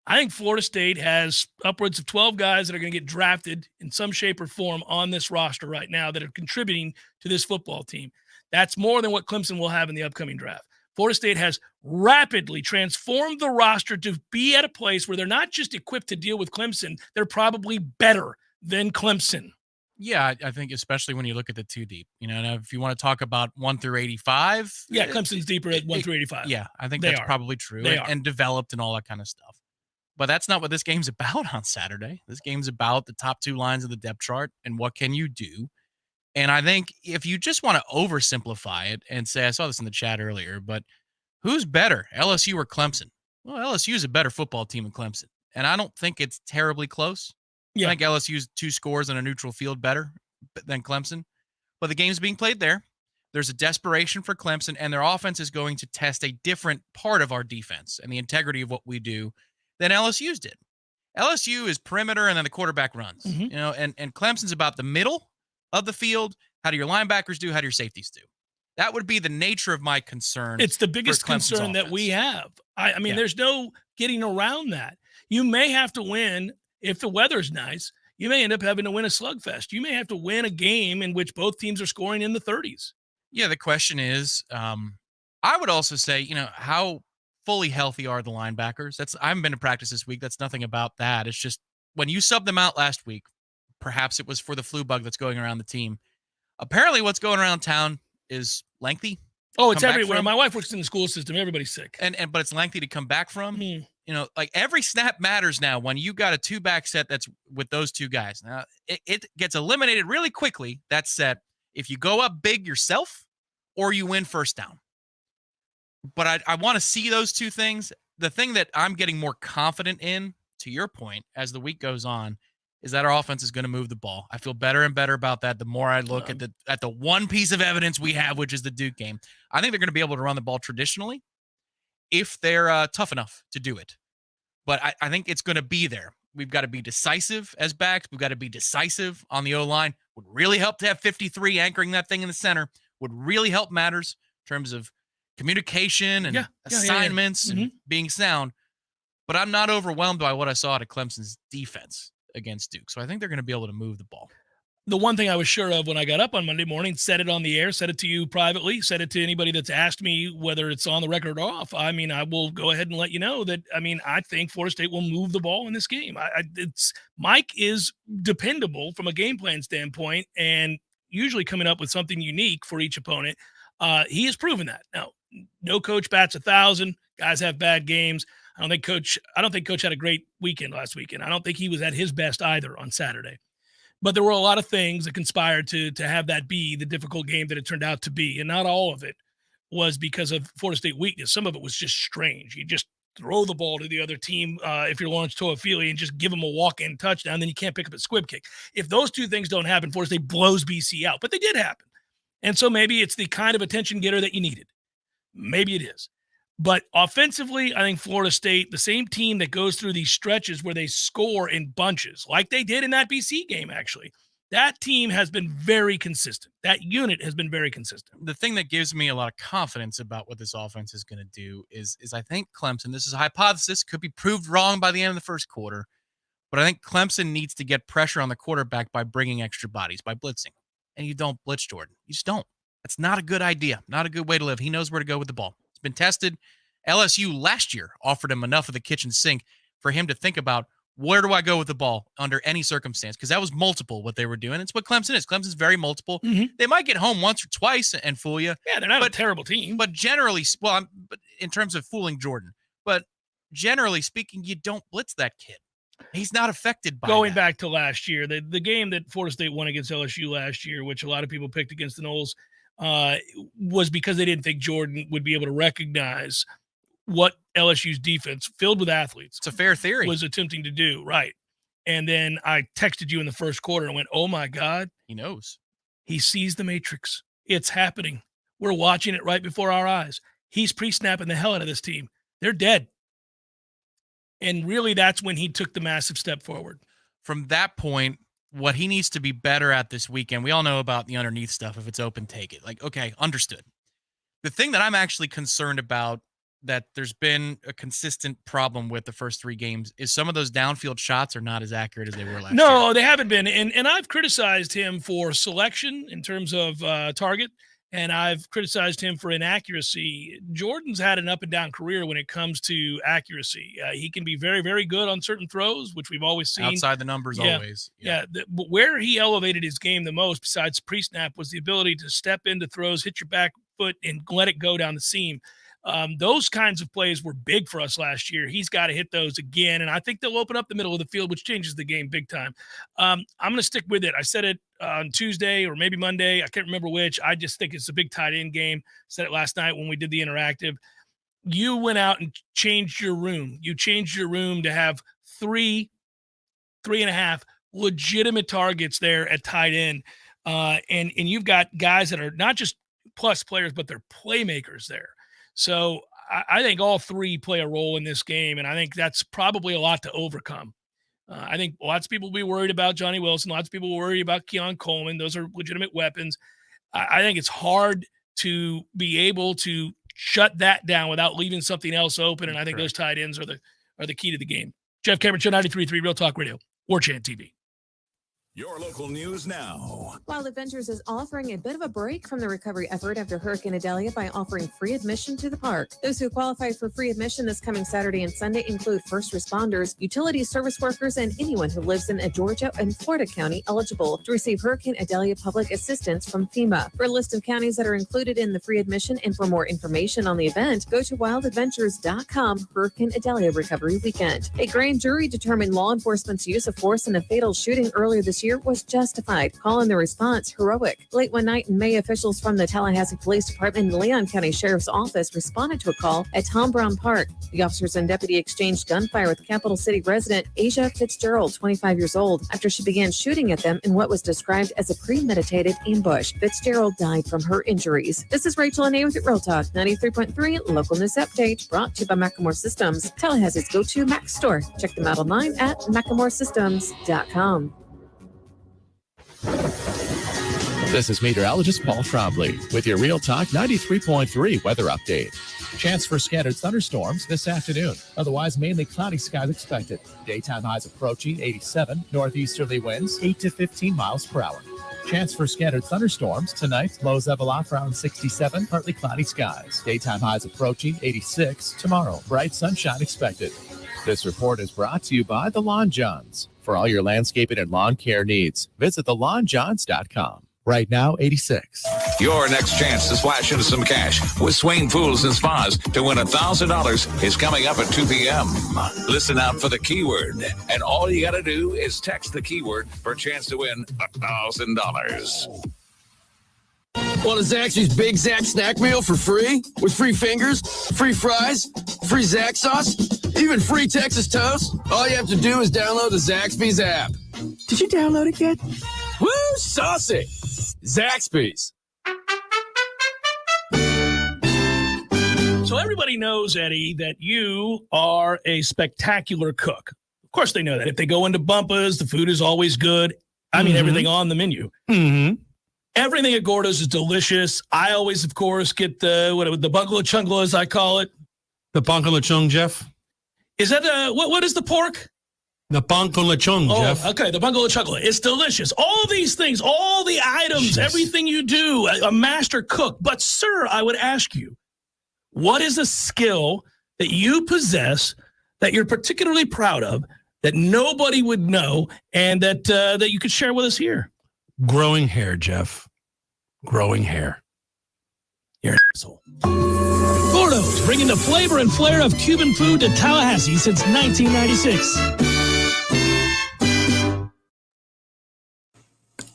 I think Florida State has upwards of 12 guys that are going to get drafted in some shape or form on this roster right now that are contributing to this football team. That's more than what Clemson will have in the upcoming draft. Florida State has rapidly transformed the roster to be at a place where they're not just equipped to deal with Clemson, they're probably better than Clemson. Yeah, I think especially when you look at the 2 deep. Now if you want to talk about 1 through 85. Yeah, Clemson's deeper at 1 through 85. Yeah, I think They that's are. probably true. They and developed and all that kind of stuff. But that's not what this game's about on Saturday. This game's about the top 2 lines of the depth chart and what can you do. And I think if you just want to oversimplify it and say, I saw this in the chat earlier, but who's better, LSU or Clemson? Well, LSU is a better football team than Clemson. And I don't think it's terribly close. Yeah. I think LSU's 2 scores on a neutral field better than Clemson. But the game's being played there. There's a desperation for Clemson, and their offense is going to test a different part of our defense and the integrity of what we do than LSU's did. LSU is perimeter and then the quarterback runs. Mm-hmm. And Clemson's about the middle of the field. How do your linebackers do? How do your safeties do? That would be the nature of my concern. It's the biggest concern that we have. I mean, there's no getting around that. You may have to win if the weather's nice. You may end up having to win a slugfest. You may have to win a game in which both teams are scoring in the 30s. Yeah, the question is, I would also say, how fully healthy are the linebackers? I haven't been to practice this week. That's nothing about that. It's just when you subbed them out last week, perhaps it was for the flu bug that's going around the team. Apparently what's going around town is lengthy. Oh, it's everywhere. My wife works in the school system. Everybody's sick. But it's lengthy to come back from. Like every snap matters now when you got a 2-back set that's with those two guys. Now, it gets eliminated really quickly, that set, if you go up big yourself or you win first down. But I want to see those two things. The thing that I'm getting more confident in, to your point, as the week goes on, is that our offense is going to move the ball. I feel better and better about that the more I look at the one piece of evidence we have, which is the Duke game. I think they're going to be able to run the ball traditionally if they're tough enough to do it. But I think it's going to be there. We've got to be decisive as backs. We've got to be decisive on the O-line. Would really help to have 53 anchoring that thing in the center. Would really help matters in terms of communication and assignments and being sound. But I'm not overwhelmed by what I saw out of Clemson's defense against Duke. So I think they're going to be able to move the ball. The one thing I was sure of when I got up on Monday morning, said it on the air, said it to you privately, said it to anybody that's asked me whether it's on the record or off. I mean, I will go ahead and let you know that, I think Florida State will move the ball in this game. Mike is dependable from a game plan standpoint and usually coming up with something unique for each opponent. He has proven that. Now, no coach bats 1,000. Guys have bad games. I don't think Coach had a great weekend last weekend. I don't think he was at his best either on Saturday. But there were a lot of things that conspired to have that be the difficult game that it turned out to be. And not all of it was because of Florida State weakness. Some of it was just strange. You just throw the ball to the other team if you're Lawrence Toafili and just give them a walk-in touchdown, then you can't pick up a squib kick. If those two things don't happen, Florida State blows BC out. But they did happen. And so maybe it's the kind of attention getter that you needed. Maybe it is. But offensively, I think Florida State, the same team that goes through these stretches where they score in bunches, like they did in that BC game, actually, that team has been very consistent. That unit has been very consistent. The thing that gives me a lot of confidence about what this offense is going to do is I think Clemson, this is a hypothesis, could be proved wrong by the end of the first quarter, but I think Clemson needs to get pressure on the quarterback by bringing extra bodies, by blitzing. And you don't blitz Jordan. You just don't. That's not a good idea, not a good way to live. He knows where to go with the ball. It's been tested. LSU last year offered him enough of the kitchen sink for him to think about, where do I go with the ball under any circumstance? Because that was multiple what they were doing. It's what Clemson is. Clemson's very multiple. Mm-hmm. They might get home once or twice and fool you. Yeah, they're not a terrible team. But generally, but in terms of fooling Jordan, but generally speaking, you don't blitz that kid. He's not affected by Going back to last year, the game that Florida State won against LSU last year, which a lot of people picked against the Noles, was because they didn't think Jordan would be able to recognize what LSU's defense, filled with athletes, it's a fair theory, was attempting to do. Right. And then I texted you in the first quarter and went, oh my God. He knows. He sees the matrix. It's happening. We're watching it right before our eyes. He's pre-snapping the hell out of this team. They're dead. And really, that's when he took the massive step forward. From that point, what he needs to be better at this weekend, we all know about the underneath stuff. If it's open, take it. Like, okay, understood. The thing that I'm actually concerned about, that there's been a consistent problem with the first 3 games, is some of those downfield shots are not as accurate as they were last year. No, they haven't been. And I've criticized him for selection in terms of target, and I've criticized him for inaccuracy. Jordan's had an up and down career when it comes to accuracy. He can be very, very good on certain throws, which we've always seen. Outside the numbers, always. Yeah. But where he elevated his game the most, besides pre-snap, was the ability to step into throws, hit your back foot, and let it go down the seam. Those kinds of plays were big for us last year. He's got to hit those again, and I think they'll open up the middle of the field, which changes the game big time. I'm going to stick with it. I said it on Tuesday or maybe Monday. I can't remember which. I just think it's a big tight end game. Said it last night when we did the interactive. You went out and changed your room. You changed your room to have 3.5 legitimate targets there at tight end. And you've got guys that are not just plus players, but they're playmakers there. So I think all 3 play a role in this game, and I think that's probably a lot to overcome. I think lots of people will be worried about Johnny Wilson. Lots of people will worry about Keon Coleman. Those are legitimate weapons. I think it's hard to be able to shut that down without leaving something else open. And I think those tight ends are the key to the game. Jeff Cameron Show, 93.3 Real Talk Radio, Warchant TV. Your local news now. Wild Adventures is offering a bit of a break from the recovery effort after Hurricane Idalia by offering free admission to the park. Those who qualify for free admission this coming Saturday and Sunday include first responders, utility service workers, and anyone who lives in a Georgia and Florida county eligible to receive Hurricane Idalia public assistance from FEMA. For a list of counties that are included in the free admission and for more information on the event, go to wildadventures.com. Hurricane Idalia Recovery Weekend. A grand jury determined law enforcement's use of force in a fatal shooting earlier this year was justified, calling the response heroic. Late one night in May, officials from the Tallahassee Police Department and Leon County Sheriff's Office responded to a call at Tom Brown Park. The officers and deputy exchanged gunfire with Capital City resident Asia Fitzgerald, 25 years old, after she began shooting at them in what was described as a premeditated ambush. Fitzgerald died from her injuries. This is Rachel Anay with Real Talk 93.3 Local News Update, brought to you by Macklemore Systems, Tallahassee's go-to Mac store. Check them out online at MaclemoreSystems.com. This is meteorologist Paul Trombley with your Real Talk 93.3 weather update. Chance for scattered thunderstorms this afternoon. Otherwise, mainly cloudy skies expected. Daytime highs approaching 87, northeasterly winds 8 to 15 miles per hour. Chance for scattered thunderstorms tonight. Lows level off around 67, partly cloudy skies. Daytime highs approaching 86. Tomorrow, bright sunshine expected. This report is brought to you by the Lawn Johns. For all your landscaping and lawn care needs, visit thelawnjohns.com. Right now, 86. Your next chance to splash into some cash with Swain Pools and Spas to win $1,000 is coming up at 2 p.m. Listen out for the keyword, and all you got to do is text the keyword for a chance to win $1,000. Want a Zaxby's Big Zax snack meal for free? With free fingers, free fries, free Zax sauce, even free Texas toast? All you have to do is download the Zaxby's app. Did you download it yet? Woo, saucy! Zaxby's. So everybody knows, Eddie, that you are a spectacular cook. Of course they know that. If they go into Bumpa's, the food is always good. I mean, everything on the menu. Mm-hmm. Everything at Gordo's is delicious. I always, of course, get the bungalow chungla, as I call it. The bungalow chung, Jeff. Is that what is the pork? The bungalow chung, Jeff. Okay, the bungalow chungla. It's delicious. All these things, all the items, everything you do, a master cook. But, sir, I would ask you, what is a skill that you possess that you're particularly proud of that nobody would know and that you could share with us here? Growing hair, Jeff. Growing hair. You're an asshole. Gordo's, bringing the flavor and flair of Cuban food to Tallahassee since 1996.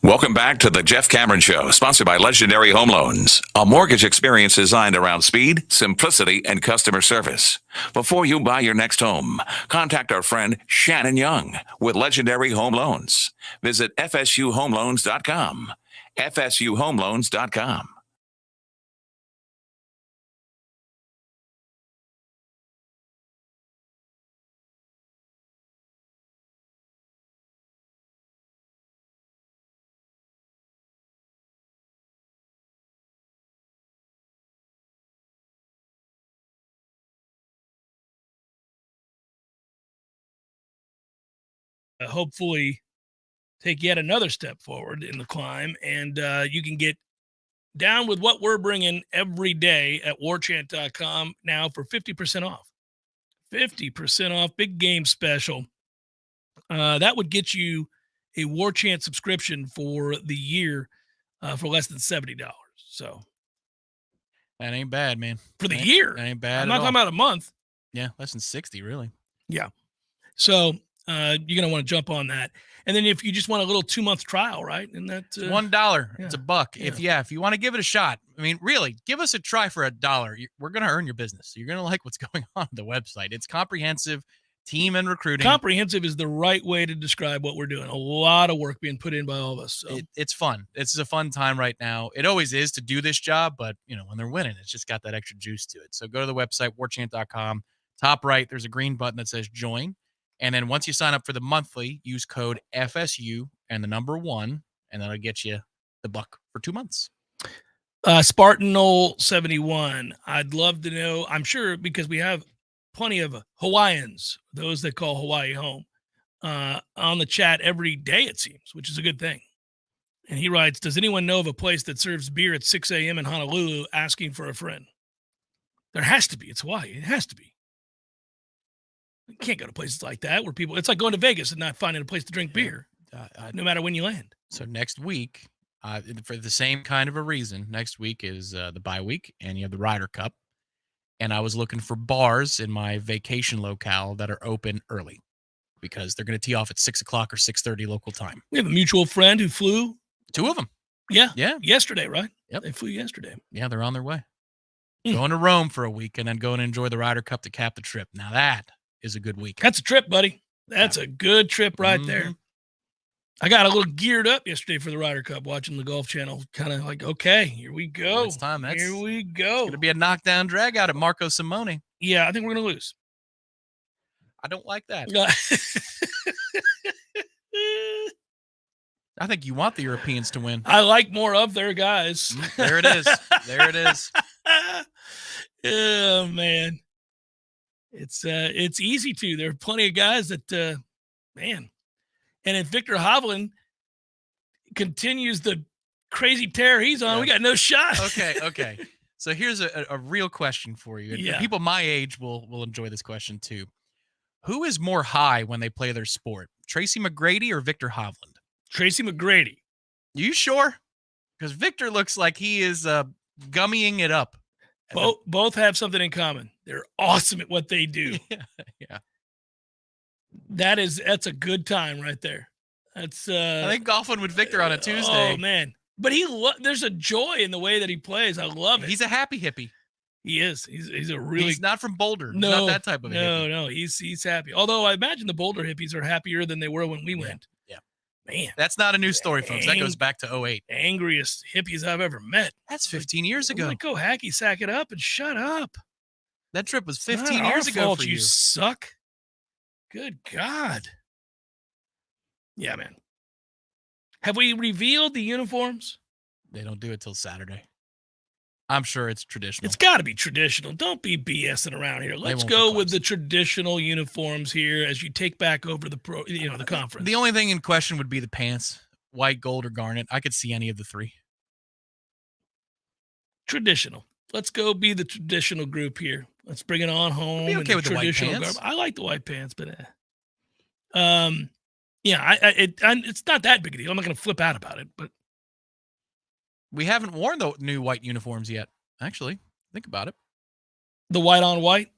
Welcome back to the Jeff Cameron Show, sponsored by Legendary Home Loans, a mortgage experience designed around speed, simplicity, and customer service. Before you buy your next home, contact our friend Shannon Young with Legendary Home Loans. Visit FSUHomeLoans.com. FSUHomeLoans.com. Hopefully take yet another step forward in the climb, and you can get down with what we're bringing every day at warchant.com now for 50% off. 50% off, big game special. That would get you a Warchant subscription for the year for less than $70. So that ain't bad, man. For the year. That ain't bad. I'm not talking about a month. Yeah, less than 60, really. Yeah. So you're going to want to jump on that. And then if you just want a little 2-month trial, right? And that's $1. Yeah. It's $1. Yeah. If you want to give it a shot, I mean, really, give us a try for $1. We're going to earn your business. You're going to like what's going on the website. It's comprehensive, team and recruiting. Comprehensive is the right way to describe what we're doing. A lot of work being put in by all of us. So. It's fun. It's a fun time right now. It always is to do this job, but when they're winning, it's just got that extra juice to it. So go to the website, warchant.com. Top right, there's a green button that says join. And then once you sign up for the monthly, use code FSU and the number 1, and that'll get you the buck for 2 months. Spartan Knoll 71. I'd love to know. I'm sure because we have plenty of Hawaiians, those that call Hawaii home, on the chat every day, it seems, which is a good thing. And he writes, does anyone know of a place that serves beer at 6 a.m. in Honolulu asking for a friend? There has to be. It's Hawaii. It has to be. You can't go to places like that where people, it's like going to Vegas and not finding a place to drink beer, no matter when you land. So next week, for the same kind of a reason, next week is the bye week, and you have the Ryder Cup. And I was looking for bars in my vacation locale that are open early because they're going to tee off at 6 o'clock or 6:30 local time. We have a mutual friend who flew. 2 of them. Yeah. Yeah. Yesterday, right? Yep. They flew yesterday. Yeah, they're on their way. Going to Rome for a week and then going to enjoy the Ryder Cup to cap the trip. Now that is a good week. That's a trip, buddy. That's a good trip right there. I got a little geared up yesterday for the Ryder Cup, watching the Golf Channel. Kind of like, okay, here we go. Well, it's time. Here we go. It's going to be a knockdown drag out at Marco Simone. Yeah, I think we're going to lose. I don't like that. I think you want the Europeans to win. I like more of their guys. There it is. There it is. Oh, man. It's easy to. There are plenty of guys that, man. And if Victor Hovland continues the crazy tear he's on, we got no shot. Okay. So here's a real question for you. And people my age will enjoy this question too. Who is more high when they play their sport? Tracy McGrady or Victor Hovland? Tracy McGrady. You sure? Because Victor looks like he is gummying it up. Both have something in common. They're awesome at what they do. Yeah. That's a good time right there. That's I think golfing with Victor on a Tuesday. Oh man. But there's a joy in the way that he plays. I love it. He's a happy hippie. He is. He's a really. He's not from Boulder. No, he's not that type of hippie. No. He's happy. Although I imagine the Boulder hippies are happier than they were when we went. Yeah. Man, that's not a new story, folks. That goes back to 2008. Angriest hippies I've ever met. That's 15 years ago. I'm like, go hacky sack it up and shut up. That trip was 15 years ago for you. You suck. Good God. Yeah, man. Have we revealed the uniforms? They don't do it till Saturday. I'm sure it's traditional. It's got to be traditional. Don't be BSing around here. Let's go with the traditional uniforms here as you take back over the the conference. The only thing in question would be the pants, white, gold, or garnet. I could see any of the three. Traditional. Let's go be the traditional group here. Let's bring it on home. Be okay with the white pants. I like the white pants, but it's not that big a deal. I'm not going to flip out about it, but we haven't worn the new white uniforms yet. Actually, think about it. The white on white?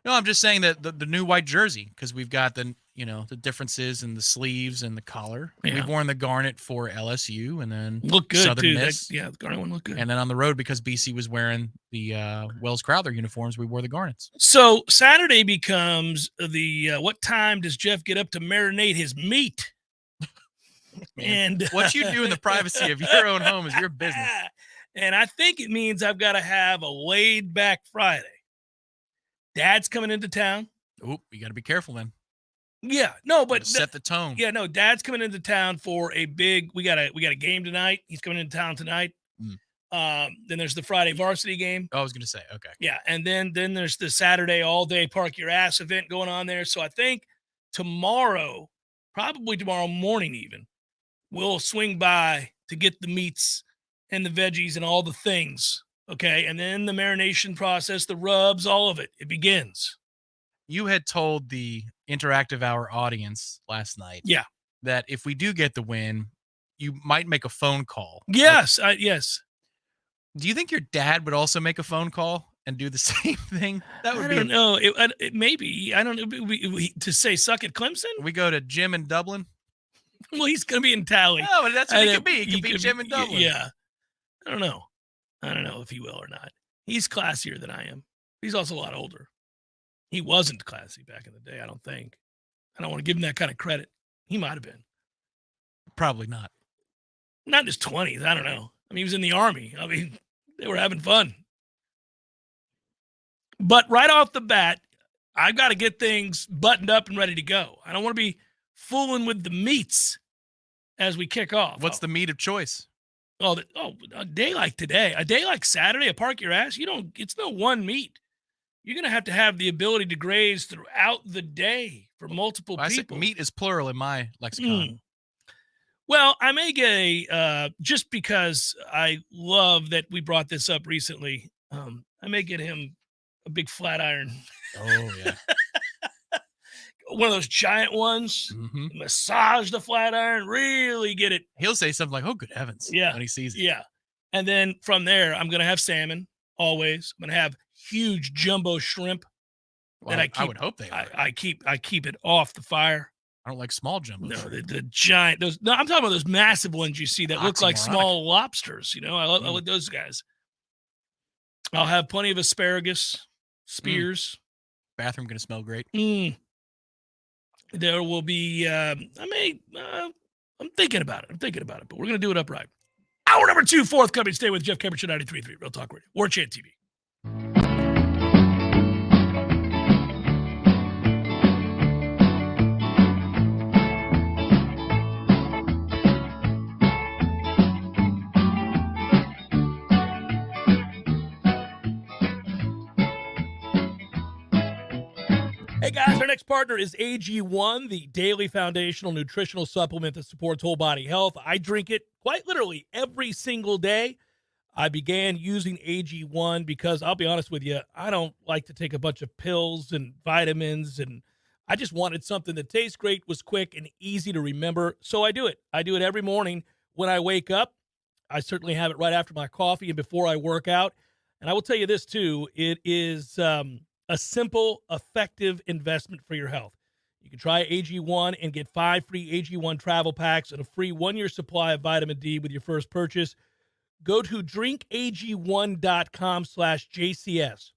No, I'm just saying that the new white jersey, because we've got the differences in the sleeves and the collar. Yeah. We've worn the garnet for LSU and then look good Southern too. Miss. The garnet one looked good. And then on the road, because BC was wearing the Wells Crowther uniforms, we wore the garnets. So Saturday becomes the what time does Jeff get up to marinate his meat? And what you do in the privacy of your own home is your business. And I think it means I've got to have a laid back Friday. Dad's coming into town. Oop, you got to be careful then. Yeah, no, but set the tone. Yeah, no, Dad's coming into town for a big. We got a game tonight. He's coming into town tonight. Then there's the Friday varsity game. I was going to say, okay. Yeah, and then there's the Saturday all day park your ass event going on there. So I think tomorrow, probably tomorrow morning even, we'll swing by to get the meats and the veggies and all the things. Okay, and then the marination process, the rubs, all of it. It begins. You had told the Interactive Hour audience last night, that if we do get the win, you might make a phone call. Yes, yes. Do you think your dad would also make a phone call and do the same thing? That would I don't know. It maybe. I don't know. To say suck at Clemson? We go to Jim in Dublin. Well, he's going to be in Tally. Oh, but that's what he could be. He could be Jim in Dublin. Yeah. I don't know if he will or not. He's classier than I am. He's also a lot older. He wasn't classy back in the day, I don't think. I don't want to give him that kind of credit. He might have been. Probably not. Not in his 20s. I don't know. I mean, he was in the Army. I mean, they were having fun. But right off the bat, I've got to get things buttoned up and ready to go. I don't want to be fooling with the meats as we kick off. What's the meat of choice? A day like today, a day like Saturday, a park your ass, it's no one meat. You're going to have the ability to graze throughout the day for multiple people. Meat is plural in my lexicon. Well, I may get just because I love that we brought this up recently, I may get him a big flat iron. Oh, yeah. One of those giant ones. Mm-hmm. Massage the flat iron, really get it. He'll say something like, "Oh, good heavens!" Yeah, when he sees it. Yeah, and then from there, I'm gonna have salmon always. I'm gonna have huge jumbo shrimp. Well, I would hope they are. I keep it off the fire. I don't like small jumbo. No, shrimp. the giant. I'm talking about those massive ones you see that look like small lobsters. I love those guys. I'll have plenty of asparagus, spears. Bathroom gonna smell great. There will be. I'm thinking about it. But we're gonna do it upright. Hour number 2, forthcoming. Stay with Jeff Cameron, 93.3 Real Talk Radio, Warchant TV. Hey guys, our next partner is AG1, the daily foundational nutritional supplement that supports whole body health. I drink it quite literally every single day. I began using AG1 because I'll be honest with you, I don't like to take a bunch of pills and vitamins, and I just wanted something that tastes great, was quick, and easy to remember. So I do it. I do it every morning when I wake up. I certainly have it right after my coffee and before I work out. And I will tell you this too, it is a simple, effective investment for your health. You can try AG1 and get 5 free AG1 travel packs and a free 1-year supply of vitamin D with your first purchase. Go to drinkag1.com/JCS.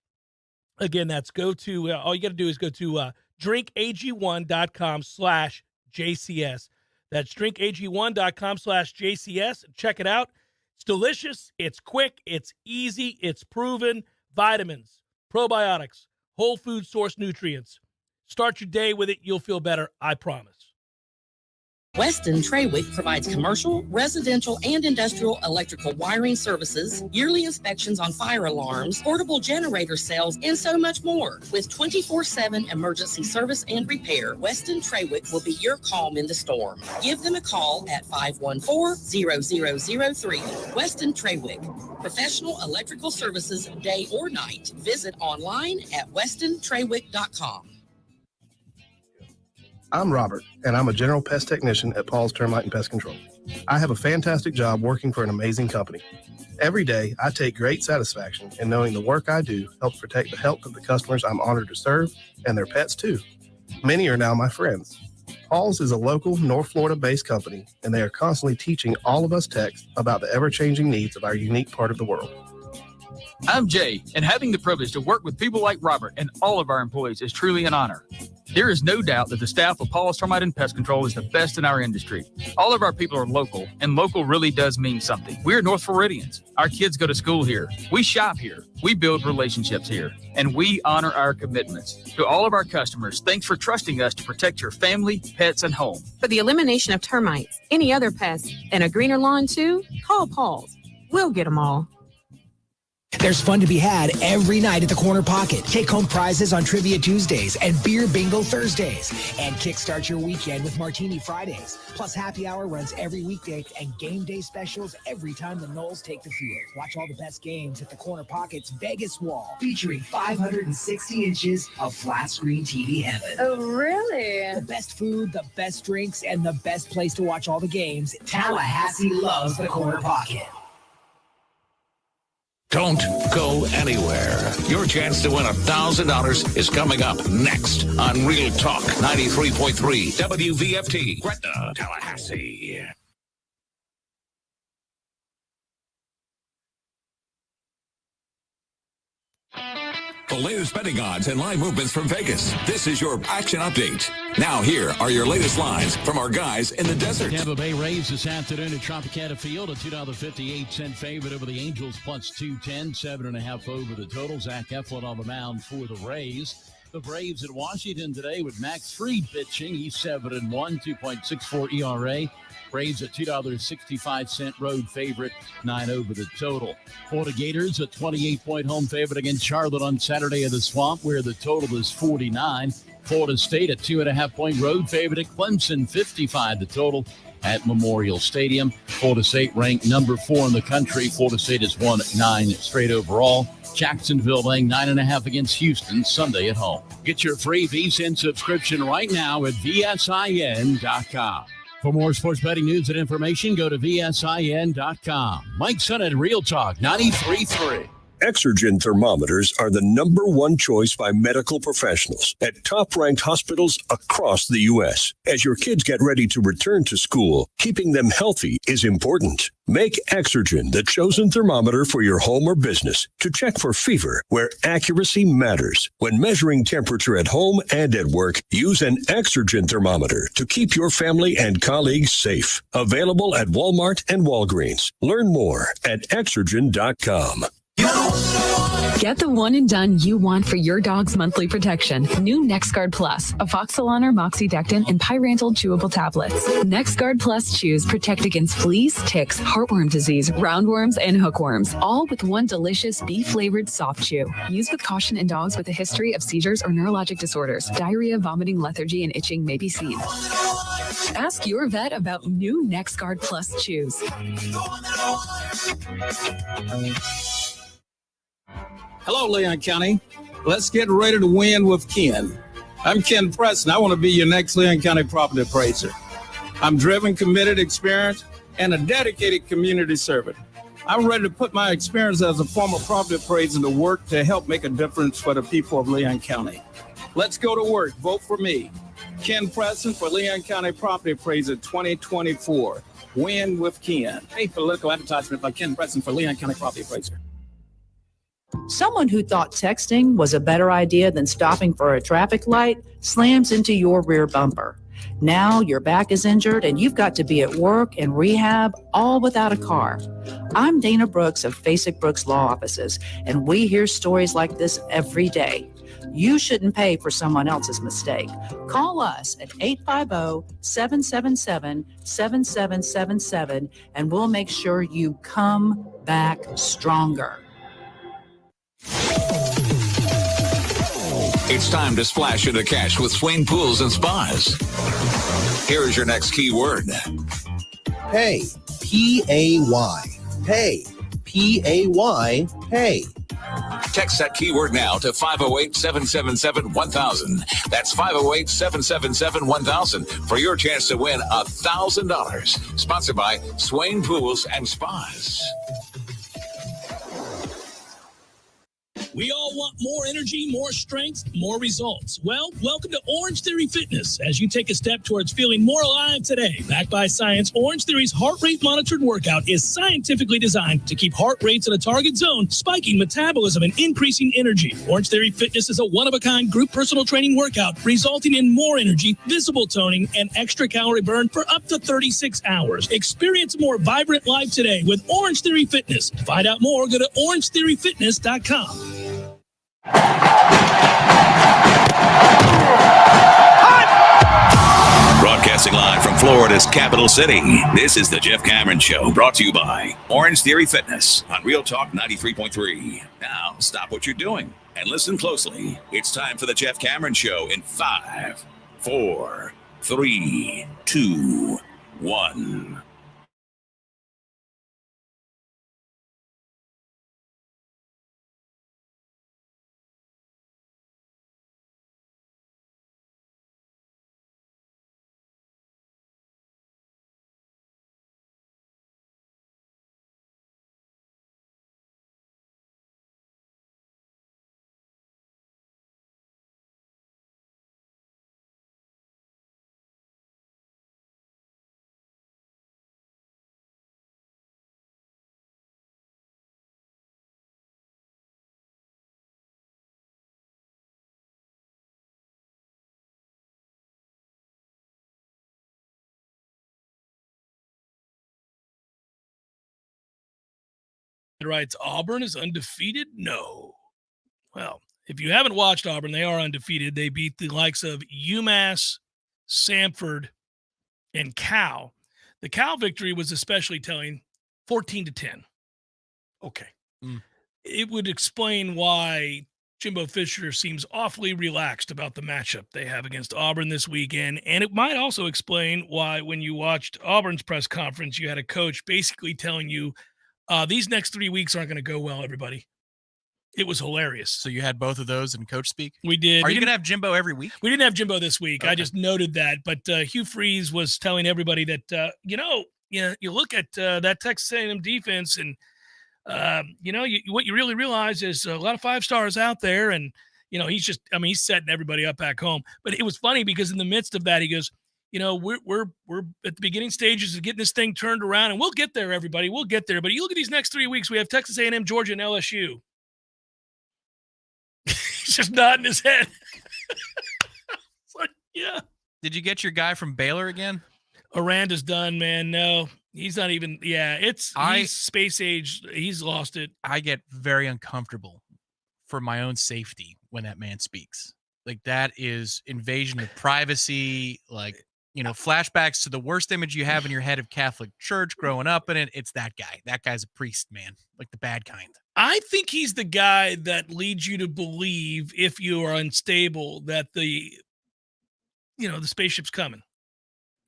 Again, that's all you got to do is go to drinkag1.com/JCS. That's drinkag1.com/JCS. Check it out. It's delicious. It's quick. It's easy. It's proven. Vitamins, probiotics, whole food source nutrients. Start your day with it. You'll feel better. I promise. Weston Treywick provides commercial, residential, and industrial electrical wiring services, yearly inspections on fire alarms, portable generator sales, and so much more. With 24/7 emergency service and repair, Weston Treywick will be your calm in the storm. Give them a call at 514-0003. Weston Treywick, professional electrical services day or night. Visit online at westontreywick.com. I'm Robert, and I'm a general pest technician at Paul's Termite and Pest Control. I have a fantastic job working for an amazing company. Every day, I take great satisfaction in knowing the work I do helps protect the health of the customers I'm honored to serve, and their pets too. Many are now my friends. Paul's is a local North Florida-based company, and they are constantly teaching all of us techs about the ever-changing needs of our unique part of the world. I'm Jay, and having the privilege to work with people like Robert and all of our employees is truly an honor. There is no doubt that the staff of Paul's Termite and Pest Control is the best in our industry. All of our people are local, and local really does mean something. We're North Floridians. Our kids go to school here. We shop here. We build relationships here, and we honor our commitments. To all of our customers, thanks for trusting us to protect your family, pets, and home. For the elimination of termites, any other pests, and a greener lawn too, call Paul's. We'll get them all. There's fun to be had every night at the Corner Pocket. Take home prizes on Trivia Tuesdays and Beer Bingo Thursdays. And kickstart your weekend with Martini Fridays. Plus, happy hour runs every weekday and game day specials every time the Noles take the field. Watch all the best games at the Corner Pocket's Vegas Wall, featuring 560 inches of flat screen TV heaven. Oh, really? The best food, the best drinks, and the best place to watch all the games. Tallahassee loves the Corner Pocket. Don't go anywhere. Your chance to win $1,000 is coming up next on Real Talk 93.3 WVFT, Gretna, Tallahassee. The latest betting odds and live movements from Vegas. This is your action update. Now here are your latest lines from our guys in the desert. Tampa Bay Rays this afternoon at Tropicana Field, a $2.58 favorite over the Angels, plus 210, 7.5 over the total. Zach Eflin on the mound for the Rays. The Braves at Washington today with Max Fried pitching. He's 7-1, 2.64 ERA. Braves a $2.65 road favorite, 9 over the total. Florida Gators a 28-point home favorite against Charlotte on Saturday at the Swamp, where the total is 49. Florida State a 2.5-point road favorite at Clemson, 55 the total at Memorial Stadium. Florida State ranked number 4 in the country. Florida State has won 9 straight overall. Jacksonville laying 9.5 against Houston Sunday at home. Get your free VSiN subscription right now at VSIN.com. For more sports betting news and information, go to VSIN.com. Mike Sennett, Real Talk 93.3. Exergen thermometers are the number one choice by medical professionals at top-ranked hospitals across the U.S. As your kids get ready to return to school, keeping them healthy is important. Make Exergen the chosen thermometer for your home or business to check for fever where accuracy matters. When measuring temperature at home and at work, use an Exergen thermometer to keep your family and colleagues safe. Available at Walmart and Walgreens. Learn more at Exergen.com. Get the one and done you want for your dog's monthly protection. New NexGard Plus, Afoxolaner, Moxidectin, and Pyrantel chewable tablets. NexGard Plus chews protect against fleas, ticks, heartworm disease, roundworms, and hookworms, all with one delicious beef-flavored soft chew. Use with caution in dogs with a history of seizures or neurologic disorders. Diarrhea, vomiting, lethargy, and itching may be seen. Ask your vet about new NexGard Plus chews. Hello, Leon County. Let's get ready to win with Ken. I'm Ken Preston. I want to be your next Leon County property appraiser. I'm driven, committed, experienced, and a dedicated community servant. I'm ready to put my experience as a former property appraiser to work to help make a difference for the people of Leon County. Let's go to work. Vote for me. Ken Preston for Leon County Property Appraiser 2024. Win with Ken. A political advertisement by Ken Preston for Leon County Property Appraiser. Someone who thought texting was a better idea than stopping for a traffic light slams into your rear bumper. Now your back is injured and you've got to be at work and rehab, all without a car. I'm Dana Brooks of Basic Brooks Law Offices, and we hear stories like this every day. You shouldn't pay for someone else's mistake. Call us at 850-777-7777 and we'll make sure you come back stronger. It's time to splash into cash with Swain Pools and Spas. Here is your next keyword. Pay. P-A-Y. Pay. P-A-Y. Pay. Text that keyword now to 508-777-1000. That's 508-777-1000 for your chance to win $1,000. Sponsored by Swain Pools and Spas. We all want more energy, more strength, more results. Well, welcome to Orange Theory Fitness as you take a step towards feeling more alive today. Backed by science, Orange Theory's heart rate monitored workout is scientifically designed to keep heart rates in a target zone, spiking metabolism and increasing energy. Orange Theory Fitness is a one-of-a-kind group personal training workout resulting in more energy, visible toning, and extra calorie burn for up to 36 hours. Experience a more vibrant life today with Orange Theory Fitness. To find out more, go to orangetheoryfitness.com. Broadcasting live from Florida's capital city, this is the Jeff Cameron Show, brought to you by Orange Theory Fitness on Real Talk 93.3. Now, stop what you're doing and listen closely. It's time for the Jeff Cameron Show in 5, 4, 3, 2, 1. Writes, Auburn is undefeated? No. Well, If you haven't watched Auburn, they are undefeated. They beat the likes of UMass, Samford, and Cal. The Cal victory was especially telling, 14-10. Okay. It would explain why Jimbo Fisher seems awfully relaxed about the matchup they have against Auburn this weekend. And it might also explain why when you watched Auburn's press conference, you had a coach basically telling you, these next 3 weeks aren't going to go well, everybody. It was hilarious. So you had both of those in coach speak? We did. Are you going to have Jimbo every week? We didn't have Jimbo this week. Okay. I just noted that. But Hugh Freeze was telling everybody that, you look at that Texas A&M defense and, what you really realize is a lot of 5 stars out there. And, he's setting everybody up back home. But it was funny because in the midst of that, he goes, we're at the beginning stages of getting this thing turned around, and we'll get there, everybody. We'll get there. But you look at these next 3 weeks, we have Texas A&M, Georgia, and LSU. He's just nodding his head. It's like, yeah. Did you get your guy from Baylor again? Aranda's done, man. No, he's not even. Yeah, he's space age. He's lost it. I get very uncomfortable for my own safety when that man speaks. Like, that is invasion of privacy. Like, flashbacks to the worst image you have in your head of Catholic Church growing up in it. It's that guy. That guy's a priest, man. Like the bad kind. I think he's the guy that leads you to believe, if you are unstable, that the spaceship's coming.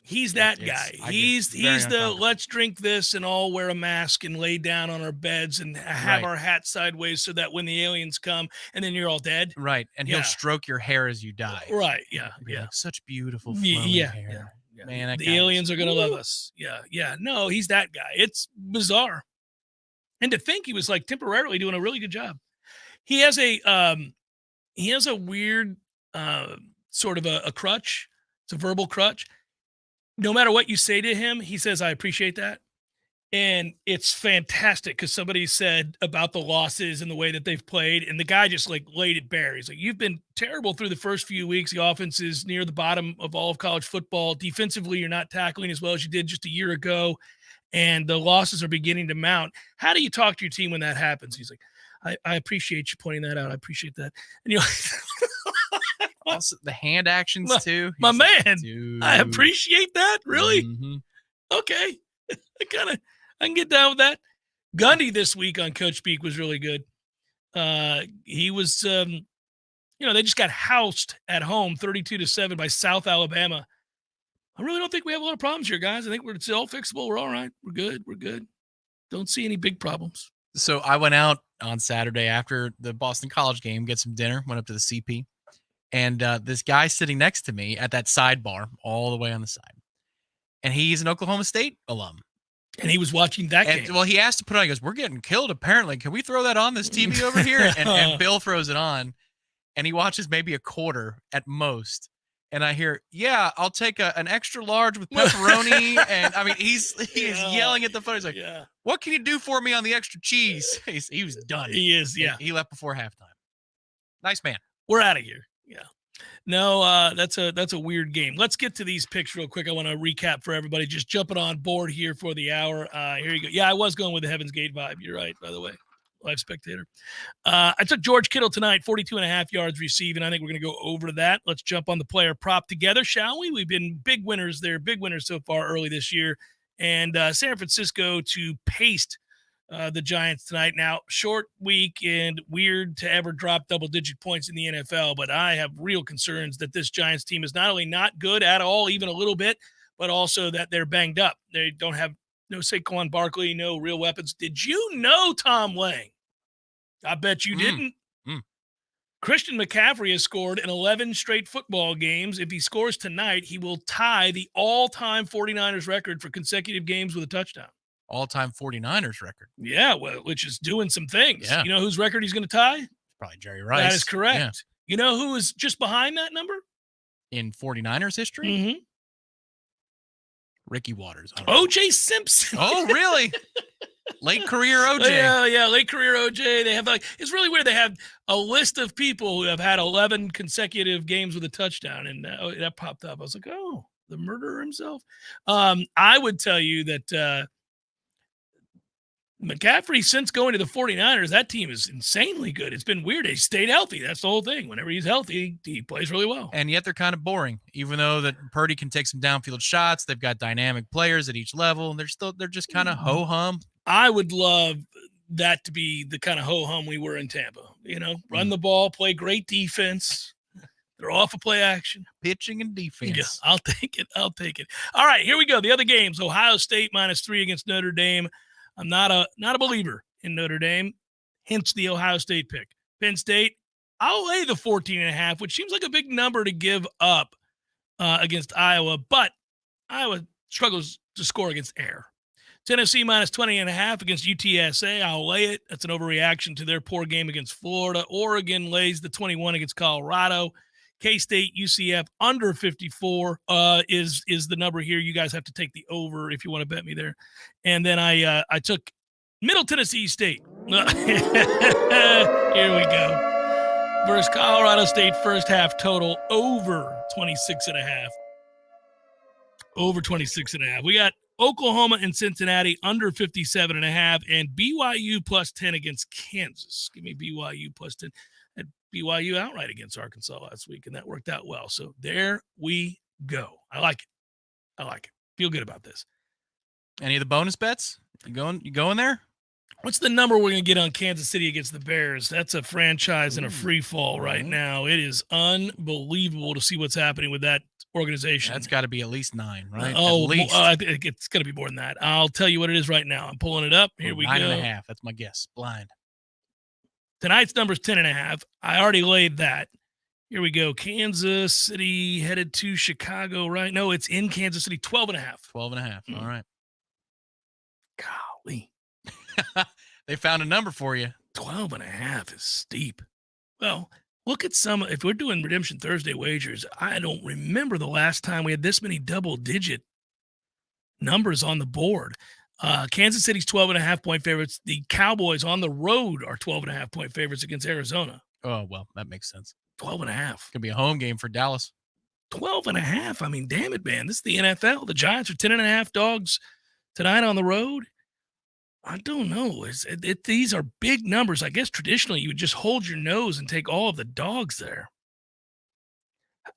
He's that guy. He's the let's drink this and all wear a mask and lay down on our beds and have our hat sideways so that when the aliens come and then you're all dead. Right. And he'll stroke your hair as you die. Right. Yeah. Yeah. Like, such beautiful flowing hair. Yeah. Man, the aliens are going to love us. Yeah. Yeah. No, he's that guy. It's bizarre. And to think he was like temporarily doing a really good job. He has a weird sort of a crutch. It's a verbal crutch. No matter what you say to him, he says, I appreciate that. And it's fantastic because somebody said about the losses and the way that they've played. And the guy just laid it bare. He's like, you've been terrible through the first few weeks. The offense is near the bottom of all of college football. Defensively, you're not tackling as well as you did just a year ago. And the losses are beginning to mount. How do you talk to your team when that happens? He's like, I appreciate you pointing that out. I appreciate that. And also the hand actions too. My man, like, I appreciate that. Really? Mm-hmm. Okay. I can get down with that. Gundy this week on Coach Speak was really good. He was, they just got housed at home 32-7 by South Alabama. I really don't think we have a lot of problems here, guys. I think it's all fixable. We're all right. We're good. We're good. Don't see any big problems. So I went out on Saturday after the Boston College game, get some dinner, went up to the CP. And this guy sitting next to me at that sidebar all the way on the side. And he's an Oklahoma State alum. And he was watching that game. Well, he asked to put on, he goes, we're getting killed apparently. Can we throw that on this TV over here? And Bill throws it on. And he watches maybe a quarter at most. And I hear, yeah, I'll take an extra large with pepperoni. And I mean, he's yelling at the phone. He's like, what can you do for me on the extra cheese? He was done. He is, yeah. He left before halftime. Nice man. We're out of here. Yeah. No, that's a weird game. Let's get to these picks real quick. I want to recap for everybody. Just jumping on board here for the hour. Here you go. Yeah, I was going with the Heaven's Gate vibe. You're right, by the way. Live spectator. I took George Kittle tonight, 42.5 yards receiving. I think we're going to go over that. Let's jump on the player prop together, shall we? We've been big winners there, big winners so far early this year. And San Francisco to paste the Giants tonight. Now, short week and weird to ever drop double-digit points in the NFL, but I have real concerns that this Giants team is not only not good at all, even a little bit, but also that they're banged up. They don't have no Saquon Barkley, no real weapons. Did you know Tom Lang? I bet you didn't. Christian McCaffrey has scored in 11 straight football games. If he scores tonight, he will tie the all-time 49ers record for consecutive games with a touchdown. All-time 49ers record. Yeah, well, which is doing some things. Yeah. You know whose record he's going to tie? Probably Jerry Rice. That is correct. Yeah. You know who is just behind that number? In 49ers history? Mm-hmm. Ricky Waters. O.J. Simpson. Oh, really? Late career OJ. Yeah, late career OJ. They have it's really weird. They have a list of people who have had 11 consecutive games with a touchdown, and that popped up. I was like, oh, the murderer himself. I would tell you that McCaffrey, since going to the 49ers, that team is insanely good. It's been weird. They stayed healthy. That's the whole thing. Whenever he's healthy, he plays really well. And yet they're kind of boring, even though that Purdy can take some downfield shots. They've got dynamic players at each level, and they're just kind of ho-hum. I would love that to be the kind of ho-hum we were in Tampa. Run the ball, play great defense. They're off of play action. Pitching and defense. Yeah, I'll take it. All right, here we go. The other games. Ohio State -3 against Notre Dame. I'm not a believer in Notre Dame, hence the Ohio State pick. Penn State, I'll lay the 14.5, which seems like a big number to give up against Iowa, but Iowa struggles to score against air. Tennessee -20.5 against UTSA. I'll lay it. That's an overreaction to their poor game against Florida. Oregon lays the 21 against Colorado. K-State, UCF under 54 is the number here. You guys have to take the over if you want to bet me there. And then I took Middle Tennessee State. Here we go. Versus Colorado State first half total over 26.5. Over 26.5. We got Oklahoma and Cincinnati under 57.5 and BYU +10 against Kansas. Give me BYU +10. At BYU outright against Arkansas last week, and that worked out well. So there we go. I like it. Feel good about this. Any of the bonus bets? You going there? What's the number we're going to get on Kansas City against the Bears? That's a franchise in a free fall right now. It is unbelievable to see what's happening with that organization. That's got to be at least 9, right? At least. It's going to be more than that. I'll tell you what it is right now. I'm pulling it up. Here we go. 9.5. That's my guess. Blind. Tonight's number is 10.5. I already laid that. Here we go. Kansas City headed to Chicago, right? No, it's in Kansas City. 12.5. 12.5. All right. Golly. They found a number for you. 12.5 is steep. Well, look at if we're doing Redemption Thursday wagers, I don't remember the last time we had this many double-digit numbers on the board. Kansas City's 12.5-point favorites. The Cowboys on the road are 12.5-point favorites against Arizona. Oh, well, that makes sense. 12.5. Could be a home game for Dallas. 12.5. I mean, damn it, man. This is the NFL. The Giants are 10.5 dogs tonight on the road. I don't know. These are big numbers. I guess traditionally you would just hold your nose and take all of the dogs there.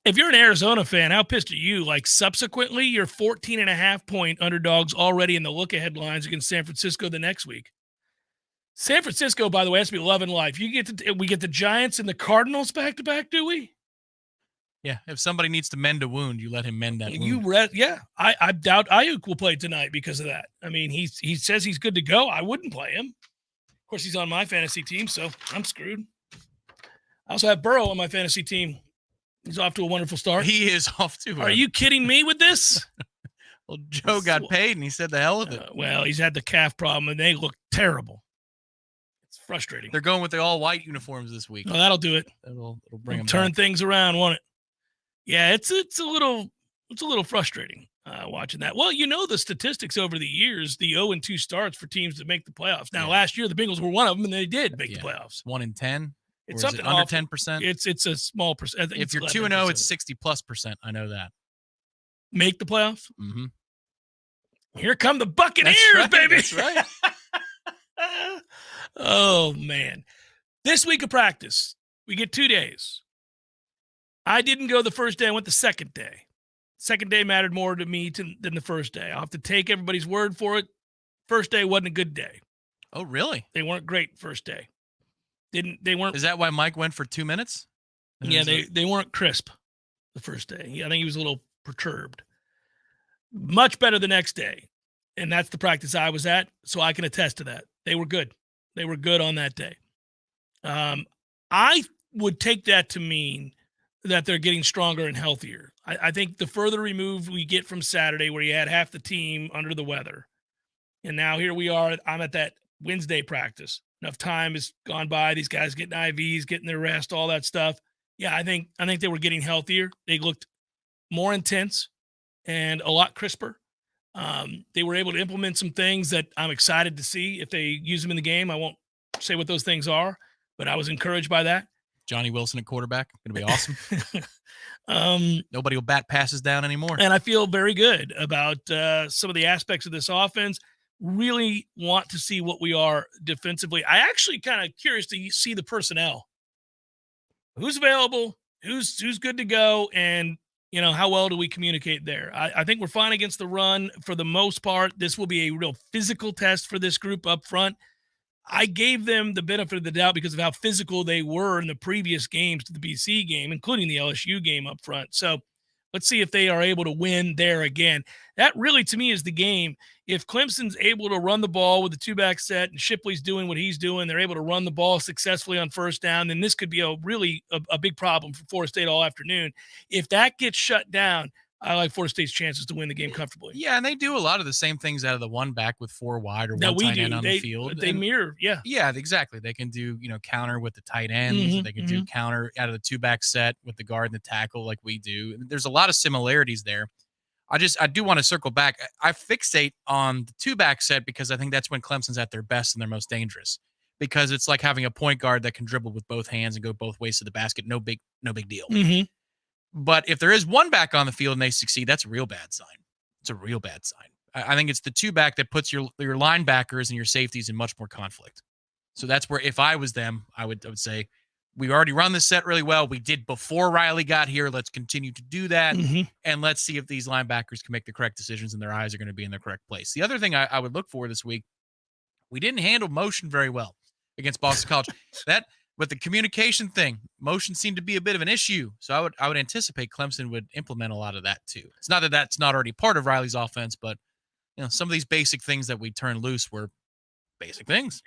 If you're an Arizona fan, how pissed are you? Like, subsequently, you're 14.5-point underdogs already in the look-ahead lines against San Francisco the next week. San Francisco, by the way, has to be loving life. We get the Giants and the Cardinals back-to-back, do we? Yeah, if somebody needs to mend a wound, you let him mend that wound. I doubt Ayuk will play tonight because of that. I mean, he says he's good to go. I wouldn't play him. Of course, he's on my fantasy team, so I'm screwed. I also have Burrow on my fantasy team. He's off to a wonderful start. He is off to. Are you kidding me with this? Well, Joe got paid, and he said the hell of it. Well, he's had the calf problem, and they look terrible. It's frustrating. They're going with the all-white uniforms this week. Oh, that'll do it. It'll bring them turn back. things around, won't it? Yeah, it's a little frustrating watching that. Well, the statistics over the years, the 0-2 starts for teams that make the playoffs. Now, last year the Bengals were one of them, and they did make the playoffs. 1 in 10. It's Or something under awful. 10%. It's a small percent. If you're 2-0, it's 60+%. I know that. Make the playoffs. Mm-hmm. Here come the Buccaneers, baby. That's right. Oh man, this week of practice we get 2 days. I didn't go the first day. I went the second day. Second day mattered more to me than the first day. I'll have to take everybody's word for it. First day wasn't a good day. Oh, really? They weren't great first day. They weren't. Is that why Mike went for 2 minutes? Yeah, they weren't crisp the first day. I think he was a little perturbed. Much better the next day. And that's the practice I was at, so I can attest to that. They were good. They were good on that day. I would take that to mean that they're getting stronger and healthier. I think the further removed we get from Saturday, where you had half the team under the weather, and now here we are, I'm at that Wednesday practice. Enough time has gone by. These guys getting IVs, getting their rest, all that stuff. Yeah, I think they were getting healthier. They looked more intense and a lot crisper. They were able to implement some things that I'm excited to see if they use them in the game. I won't say what those things are, but I was encouraged by that. Johnny Wilson at quarterback. Going to be awesome. Nobody will bat passes down anymore. And I feel very good about some of the aspects of this offense. really want to see what we are defensively. I actually kind of curious to see the personnel. Who's available? Who's good to go? And, how well do we communicate there? I think we're fine against the run for the most part. This will be a real physical test for this group up front. I gave them the benefit of the doubt because of how physical they were in the previous games to the BC game, including the LSU game up front. So let's see if they are able to win there again. That really, to me, is the game. If Clemson's able to run the ball with the two-back set and Shipley's doing what he's doing, they're able to run the ball successfully on first down, then this could be a big problem for Florida State all afternoon. If that gets shut down, I like Florida State's chances to win the game comfortably. Yeah, and they do a lot of the same things out of the one back with four wide or one tight end on the field. They mirror, yeah. Yeah, exactly. They can do, counter with the tight ends. They can do counter out of the two-back set with the guard and the tackle like we do. There's a lot of similarities there. I do want to circle back. I fixate on the two-back set because I think that's when Clemson's at their best and they're most dangerous. Because it's like having a point guard that can dribble with both hands and go both ways to the basket. No big deal. But if there is one back on the field and they succeed, that's a real bad sign. It's a real bad sign. I think it's the two back that puts your linebackers and your safeties in much more conflict. So that's where, if I was them, I would say, we already run this set really well. We did before Riley got here. Let's continue to do that. And let's see if these linebackers can make the correct decisions and their eyes are going to be in the correct place. The other thing I would look for this week, we didn't handle motion very well against Boston College. With the communication thing, motion seemed to be a bit of an issue. So I would anticipate Clemson would implement a lot of that too. It's not that that's not already part of Riley's offense, but some of these basic things that we turned loose were basic things.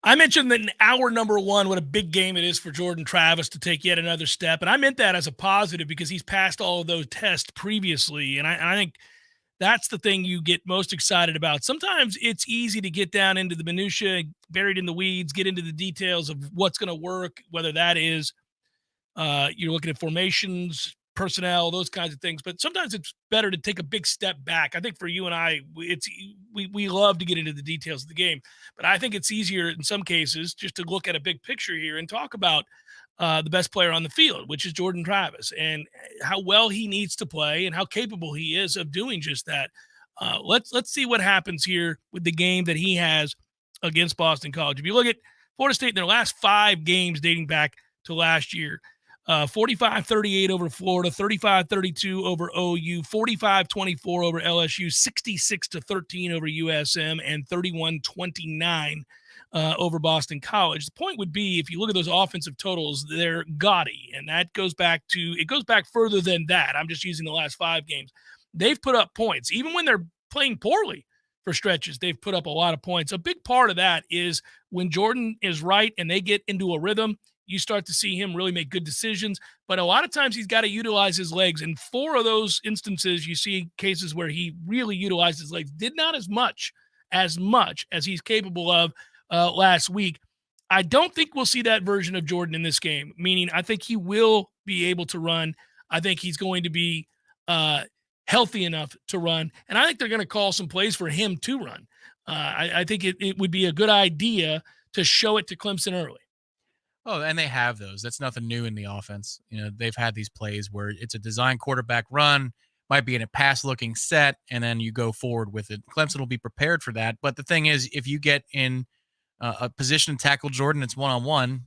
I mentioned that in hour number one, what a big game it is for Jordan Travis to take yet another step. And I meant that as a positive because he's passed all of those tests previously. And I think that's the thing you get most excited about. Sometimes it's easy to get down into the minutia, buried in the weeds, get into the details of what's going to work, whether that is you're looking at formations, personnel, those kinds of things. But sometimes it's better to take a big step back. I think for you and I, we love to get into the details of the game. But I think it's easier in some cases just to look at a big picture here and talk about the best player on the field, which is Jordan Travis, and how well he needs to play and how capable he is of doing just that. Let's see what happens here with the game that he has against Boston College. If you look at Florida State in their last 5 games dating back to last year, 45-38 over Florida, 35-32 over OU, 45-24 over LSU, 66-13 over USM, and 31-29 over Boston College. The point would be, if you look at those offensive totals, they're gaudy, and that goes back further than that. I'm just using the last 5 games. They've put up points. Even when they're playing poorly for stretches, they've put up a lot of points. A big part of that is when Jordan is right and they get into a rhythm, you start to see him really make good decisions. But a lot of times he's got to utilize his legs. And 4 of those instances, you see cases where he really utilized his legs, did not as much as he's capable of last week. I don't think we'll see that version of Jordan in this game, meaning I think he will be able to run. I think he's going to be healthy enough to run. And I think they're going to call some plays for him to run. I think it would be a good idea to show it to Clemson early. Oh, and they have those. That's nothing new in the offense. They've had these plays where it's a design quarterback run, might be in a pass-looking set, and then you go forward with it. Clemson will be prepared for that. But the thing is, if you get in a position to tackle Jordan, it's one-on-one,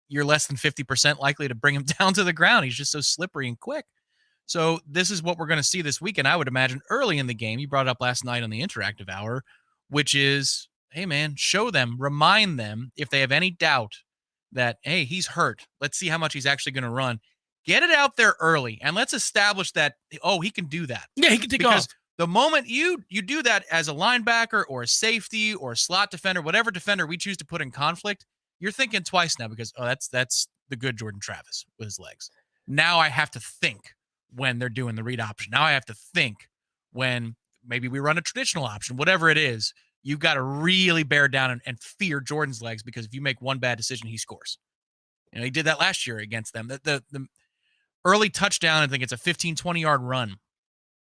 you're less than 50% likely to bring him down to the ground. He's just so slippery and quick. So this is what we're going to see this weekend, I would imagine, early in the game. You brought it up last night on the interactive hour, which is, hey, man, show them, remind them if they have any doubt that, hey, he's hurt. Let's see how much he's actually going to run. Get it out there early, and let's establish that, oh, he can do that. Yeah, he can take because off. The moment you do that as a linebacker or a safety or a slot defender, whatever defender we choose to put in conflict, you're thinking twice now because, oh, that's the good Jordan Travis with his legs. Now I have to think when they're doing the read option. Now I have to think when maybe we run a traditional option, whatever it is. You've got to really bear down and fear Jordan's legs, because if you make one bad decision, he scores. He did that last year against them. The early touchdown, I think it's a 15, 20-yard run.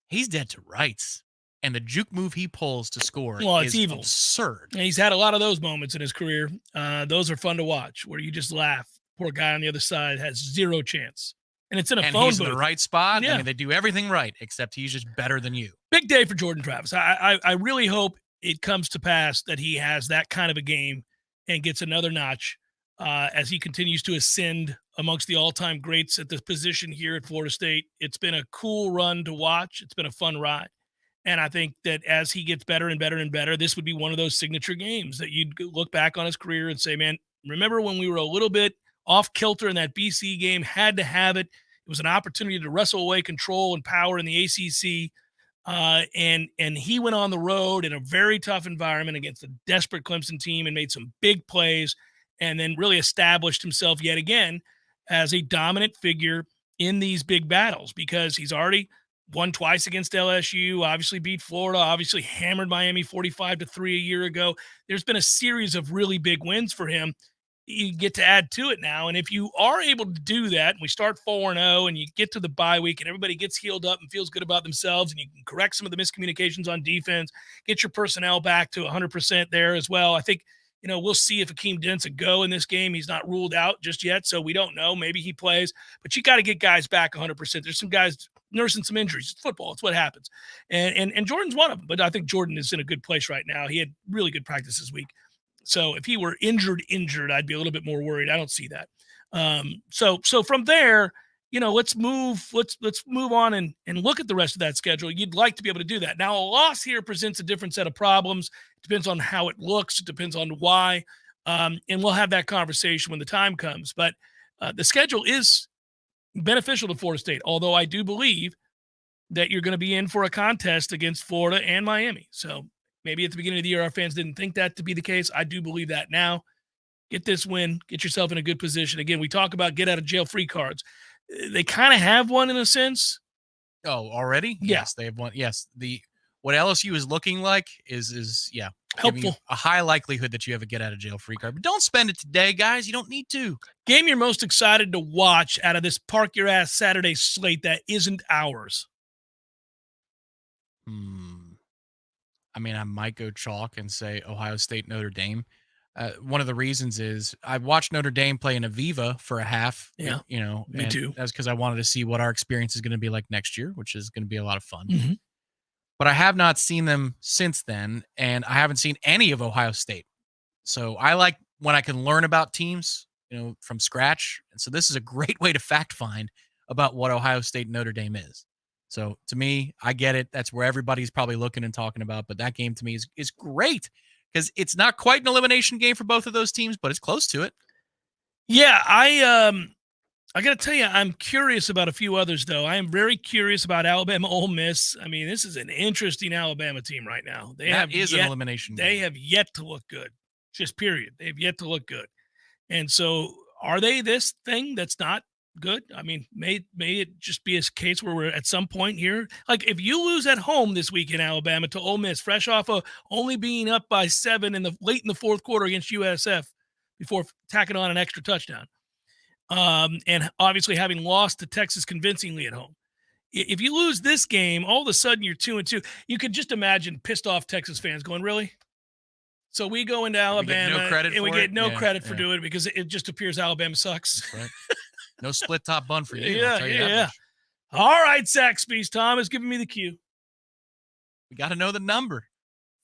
He's dead to rights. And the juke move he pulls to score is evil. Absurd. And he's had a lot of those moments in his career. Those are fun to watch, where you just laugh. Poor guy on the other side has zero chance. And it's in a phone he's booth. In the right spot. Yeah. I mean, they do everything right, except he's just better than you. Big day for Jordan Travis. I really hope it comes to pass that he has that kind of a game and gets another notch as he continues to ascend amongst the all-time greats at this position here at Florida State. It's been a cool run to watch. It's been a fun ride. And I think that as he gets better and better and better, this would be one of those signature games that you'd look back on his career and say, man, remember when we were a little bit off kilter in that BC game, had to have it. It was an opportunity to wrestle away control and power in the ACC. And he went on the road in a very tough environment against a desperate Clemson team and made some big plays and then really established himself yet again as a dominant figure in these big battles because he's already won twice against LSU, obviously beat Florida, obviously hammered Miami 45-3 a year ago. There's been a series of really big wins for him. You get to add to it now. And if you are able to do that, and we start 4-0 and you get to the bye week and everybody gets healed up and feels good about themselves and you can correct some of the miscommunications on defense, get your personnel back to 100% there as well. I think, we'll see if Akeem Dent's a go in this game. He's not ruled out just yet, so we don't know. Maybe he plays, but you got to get guys back 100%. There's some guys nursing some injuries. It's football. It's what happens. And Jordan's one of them, but I think Jordan is in a good place right now. He had really good practice this week. So if he were injured, I'd be a little bit more worried. I don't see that. So from there, let's move on and look at the rest of that schedule. You'd like to be able to do that. Now, a loss here presents a different set of problems. It depends on how it looks. It depends on why. And we'll have that conversation when the time comes. But the schedule is beneficial to Florida State, although I do believe that you're going to be in for a contest against Florida and Miami. So maybe at the beginning of the year, our fans didn't think that to be the case. I do believe that now. Get this win. Get yourself in a good position. Again, we talk about get-out-of-jail-free cards. They kind of have one in a sense. Oh, already? Yeah. Yes, they have one. Yes, what LSU is looking like is helpful. A high likelihood that you have a get-out-of-jail-free card. But don't spend it today, guys. You don't need to. Game you're most excited to watch out of this Park Your Ass Saturday slate that isn't ours? I mean, I might go chalk and say Ohio State, Notre Dame. One of the reasons is I watched Notre Dame play in Aviva for a half. Yeah, me too. That's because I wanted to see what our experience is going to be like next year, which is going to be a lot of fun. Mm-hmm. But I have not seen them since then, and I haven't seen any of Ohio State. So I like when I can learn about teams, from scratch. And so this is a great way to fact find about what Ohio State and Notre Dame is. So to me, I get it. That's where everybody's probably looking and talking about. But that game to me is great because it's not quite an elimination game for both of those teams, but it's close to it. Yeah, I got to tell you, I'm curious about a few others, though. I am very curious about Alabama, Ole Miss. I mean, this is an interesting Alabama team right now. That is an elimination game. They have yet to look good, just period. They've yet to look good. And so are they this thing that's not good? I mean, may it just be a case where we're at some point here? Like, if you lose at home this week in Alabama to Ole Miss, fresh off of only being up by 7 late in the fourth quarter against USF before tacking on an extra touchdown, and obviously having lost to Texas convincingly at home. If you lose this game, all of a sudden you're 2-2. You could just imagine pissed off Texas fans going, really? So we go into Alabama we get no credit for yeah. doing it because it just appears Alabama sucks. That's right. No split top bun for you. Yeah. All right, Zaxby's. Tom is giving me the cue. We got to know the number.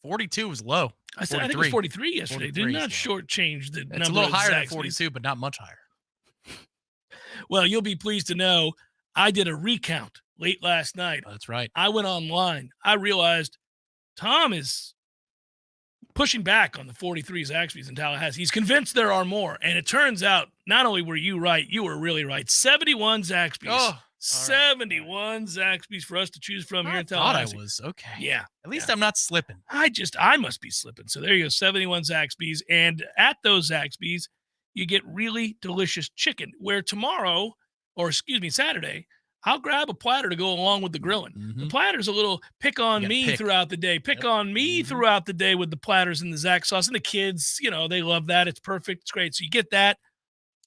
42 was low. I think it was 43 yesterday. Did not shortchange the number. It's a little higher than Zaxby's. 42, but not much higher. Well, you'll be pleased to know I did a recount late last night. Oh, that's right. I went online. I realized Tom is pushing back on the 43 Zaxby's in Tallahassee. He's convinced there are more. And it turns out, not only were you right, you were really right. 71 Zaxby's. Oh, 71 Zaxby's for us to choose from here in Tallahassee. I was okay. Yeah. At least I'm not slipping. I must be slipping. So there you go, 71 Zaxby's. And at those Zaxby's, you get really delicious chicken, where Saturday, I'll grab a platter to go along with the grilling. Mm-hmm. The platter's a little pick on me throughout the day. Pick on me throughout the day with the platters and the Zax sauce. And the kids, they love that. It's perfect. It's great. So you get that.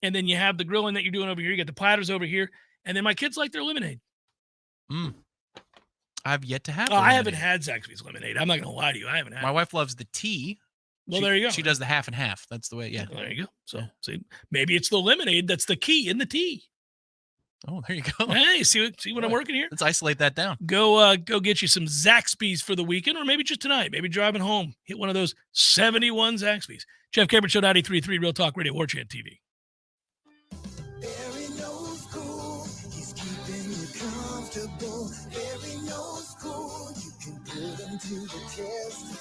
And then you have the grilling that you're doing over here. You get the platters over here. And then my kids like their lemonade. I've yet to have I haven't had Zaxby's lemonade. I'm not going to lie to you. I haven't had My wife loves the tea. Well, there you go. She does the half and half. That's the way, yeah. There you go. So see, maybe it's the lemonade that's the key in the tea. Oh, there you go. Hey, see what I'm working here? Let's isolate that down. Go get you some Zaxby's for the weekend, or maybe just tonight. Maybe driving home. Hit one of those 71 Zaxby's. Jeff Cameron Show, 93.3 Real Talk Radio, Warchant TV.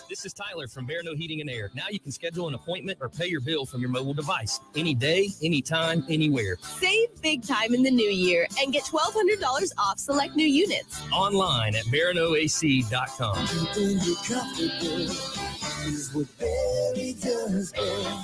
This is Tyler from Bear No Heating and Air. Now you can schedule an appointment or pay your bill from your mobile device. Any day, anytime, anywhere. Save big time in the new year and get $1,200 off select new units. Online at BearNoAC.com.